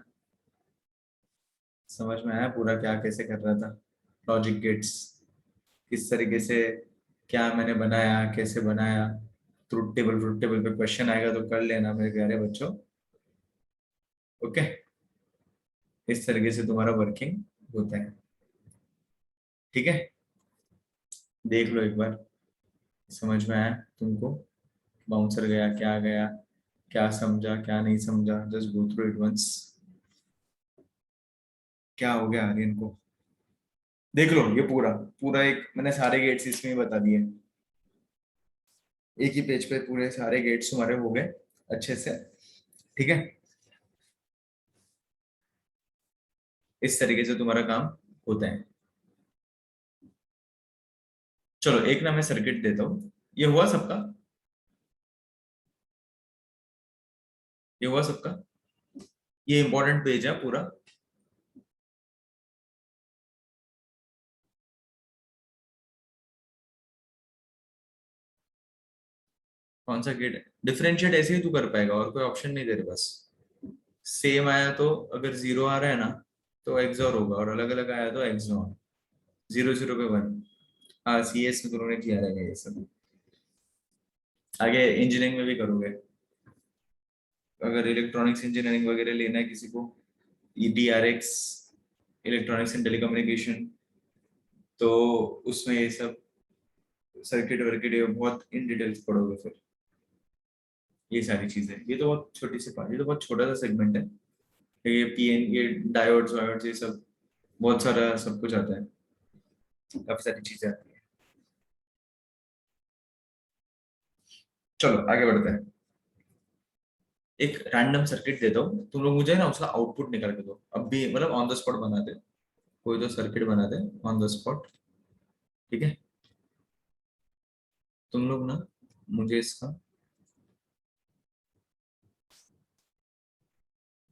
समझ में आया पूरा क्या कैसे कर रहा था, लॉजिक गेट्स किस तरीके से, क्या मैंने बनाया, कैसे बनाया। ट्रुथ टेबल पे क्वेश्चन आएगा तो कर लेना मेरे प्यारे बच्चों। ओके, इस तरीके से तुम्हारा वर्किंग होता है। ठीक है, देख लो एक बार, समझ में आया तुमको, बाउंसर गया क्या गया, क्या समझा क्या नहीं समझा, just go through it once. क्या हो गया आर्यन को, देख लो ये पूरा, पूरा एक मैंने सारे गेट्स इसमें ही बता दिए, एक ही पेज पे पूरे सारे गेट्स तुम्हारे हो गए अच्छे से। ठीक है, इस तरीके से तुम्हारा काम होता है। चलो एक ना मैं सर्किट देता हूँ, ये हुआ सबका, ये हुआ सबका, ये इंपॉर्टेंट पेज है पूरा। कौन सा गेट, डिफरेंशिएट ऐसे ही तू कर पाएगा, और कोई ऑप्शन नहीं तेरे पास। सेम आया तो, अगर 0 आ रहा है ना तो एक्सऑर होगा, और अलग अलग आया तो एक्सऑर। 0 0 पे 1। हाँ सीएस में तुमने किया रहेगा ये सब, आगे इंजीनियरिंग में भी करोगे, अगर इलेक्ट्रॉनिक्स इंजीनियरिंग वगैरह लेना है किसी को, EDRX, इलेक्ट्रॉनिक्स एंड टेलीकम्युनिकेशन, तो उसमें ये सब सर्किट वर्किट ये बहुत इन डिटेल्स पढ़ोगे फिर। ये सारी चीजें, ये तो बहुत छोटी सी पार्ट, ये तो बहुत छोटा सा सेगमेंट है। ये पीएन, ये डायोड्स वायोड्स ये सब बहुत सारा सब कुछ आता है, काफी सारी चीजें आती है। चलो आगे बढ़ते हैं। एक रैंडम सर्किट देता हूँ, तुम लोग मुझे ना उसका आउटपुट निकाल के दो अभी, मतलब ऑन द स्पॉट बना दे, कोई तो सर्किट बना दे ऑन द स्पॉट। ठीक है, तुम लोग ना मुझे इसका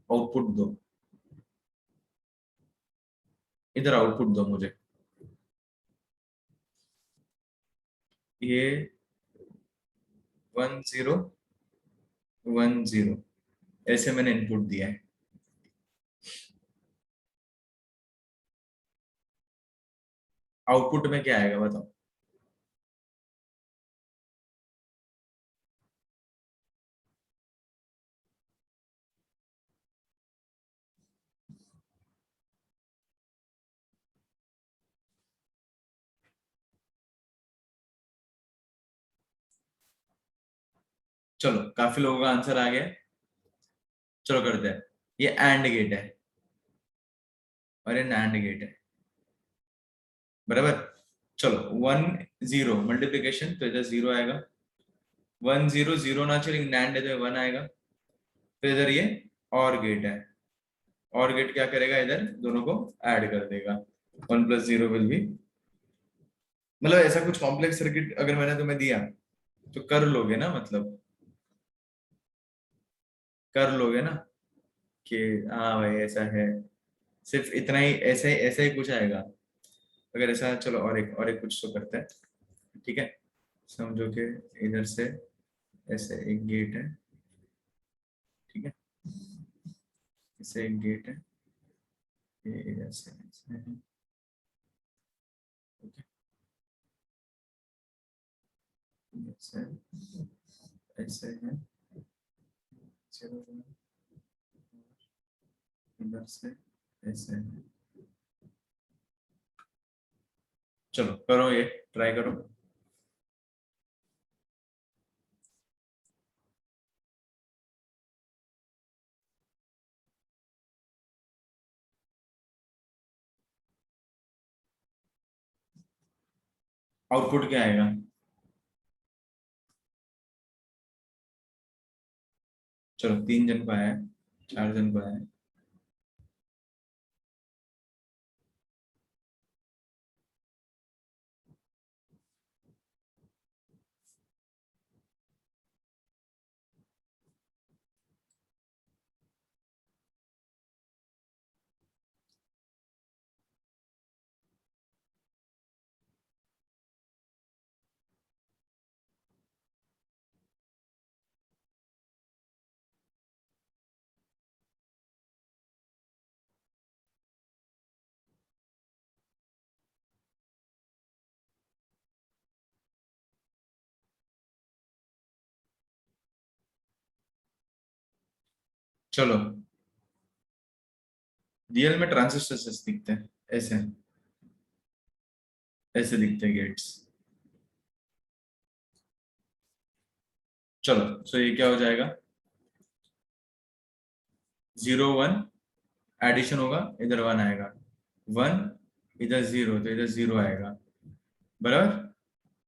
आउटपुट दो, इधर आउटपुट दो मुझे। ये 1010 ऐसे मैंने इनपुट दिया है। आउटपुट में क्या आएगा बताओ। चलो काफी लोगों का आंसर आ गया। चलो करते हैं। ये एंड गेट है और ये नैंड गेट है, बराबर। चलो 10 मल्टीप्लीकेशन तो इधर 0 आएगा, 10 0 ना चले, नैंड है तो 1 आएगा। फिर इधर ये और गेट है, और गेट क्या करेगा, इधर दोनों को ऐड कर देगा। 1 + 0 विल बी, मतलब ऐसा कुछ कॉम्प्लेक्स सर्किट अगर मैंने तुम्हें दिया तो कर लोगे ना, मतलब कर लोगे ना कि हाँ भाई ऐसा है, सिर्फ इतना ही, ऐसा ही कुछ आएगा। अगर ऐसा, चलो और एक कुछ तो करते हैं। ठीक है, समझो कि इधर से ऐसे एक गेट है, ठीक है, ऐसे एक गेट है, ये इधर से ऐसे है, ठीक है, ऐसे ऐसे है, चलो इधर से ऐसे है। चलो करो, ये ट्राई करो। आउटपुट क्या आएगा। चलो 3 जन को आया है, 4 जन को आया है। चलो रियल में ट्रांजिस्टर ऐसे दिखते हैं, ऐसे ऐसे दिखते हैं गेट्स। चलो सो ये क्या हो जाएगा, 0 1 एडिशन होगा, इधर 1 आएगा, 1 इधर 0 तो इधर 0 आएगा, बराबर।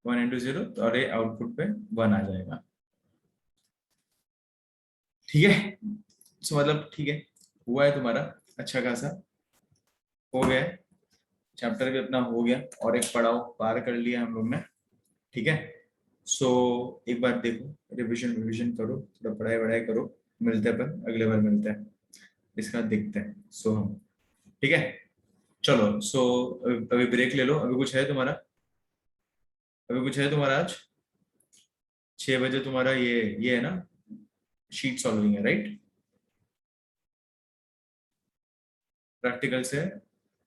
1 × 0 तो, और ये आउटपुट पे 1 आ जाएगा। ठीक है, सो मतलब ठीक है, हुआ है तुम्हारा अच्छा खासा, हो गया है। चैप्टर भी अपना हो गया, और एक पढ़ाओ पार कर लिया हम लोग ने। ठीक है, सो एक बार देखो, रिविजन रिविजन करो, थोड़ा पढ़ाई वढ़ाई करो। मिलते हैं, पर अगले बार मिलते हैं, इसका देखते हैं सो हम। ठीक है, चलो सो अभी ब्रेक ले लो। अभी कुछ है तुम्हारा, अभी कुछ है तुम्हारा आज 6 बजे तुम्हारा ये है ना, शीट सॉल्विंग है राइट, प्रैक्टिकल से।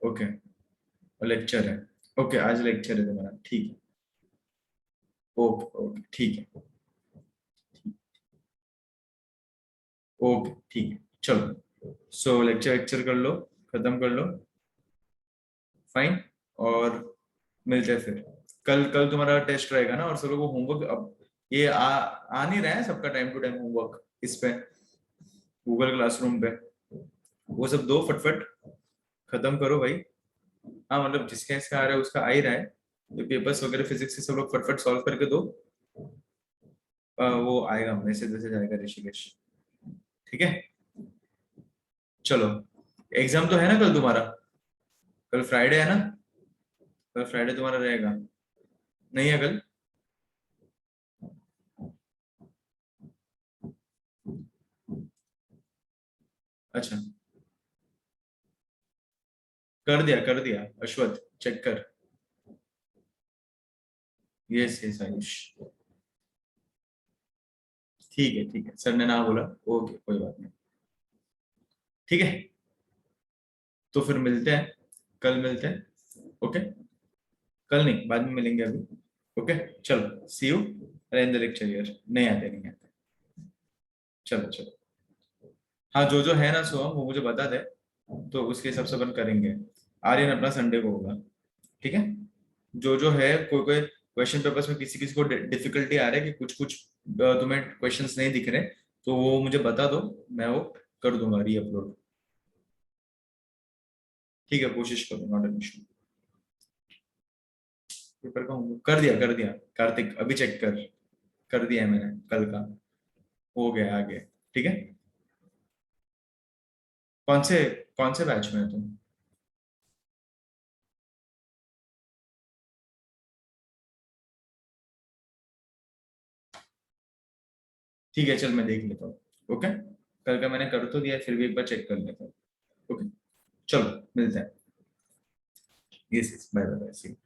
ओके, और लेक्चर है। ओके आज लेक्चर है तुम्हारा, ठीक है। ओके ओके ठीक है, ओके ठीक है, चलो सो लेक्चर लेक्चर कर लो, खत्म कर लो, फाइन, और मिलते हैं फिर कल कल तुम्हारा टेस्ट रहेगा ना, और सब लोगों को होमवर्क अब ये आ नहीं रहा है सबका टाइम टू टाइम होमवर्क इस पे गूगल क्लासरूम पे, वो सब दो फटफट खत्म करो भाई। हाँ मतलब जिसका इसका आ रहा है उसका आ ही रहा है, ये पेपर्स वगैरह फिजिक्स के सब लोग फटफट सॉल्व करके दो। वो आएगा, मैसेज वैसेज आएगा ऋषिकेश। ठीक है चलो, एग्जाम तो है ना कल तुम्हारा? कल फ्राइडे है ना? कल फ्राइडे तुम्हारा रहेगा, नहीं है कल? अच्छा, कर दिया अश्वथ, चेक कर। यस यस आयुष, ठीक है सर ने ना बोला, ओके कोई बात नहीं। ठीक है, तो फिर मिलते हैं, कल मिलते हैं। ओके, कल नहीं बाद में मिलेंगे अभी। ओके चलो, see you in the lecture year. नहीं आते नहीं आते, चलो चलो। हाँ जो जो है ना सोहम वो मुझे बता दे, तो उसके हिसाब से अपन करेंगे। आर्यन अपना संडे को होगा, ठीक है? जो जो है, कोई कोई क्वेश्चन पेपर्स में किसी किसी को डिफिकल्टी आ रहा है कि कुछ कुछ तुम्हें क्वेश्चंस नहीं दिख रहे, तो वो मुझे बता दो, मैं वो कर दूंगा री अपलोड। ठीक है, कोशिश करो, नॉट एन इशू। पेपर का होमवर्क कर दिया कार्तिक, अभी चेक कर दिया है मैंने कल का, हो गया आगे। ठीक है, कौन से कौन से बैच में है तुम? ठीक है चल, मैं देख लेता हूँ। ओके, कल का मैंने कर तो दिया है, फिर भी एक बार चेक कर लेता हूँ। ओके चलो, मिलते हैं। यस यस, बाय बाय, सी।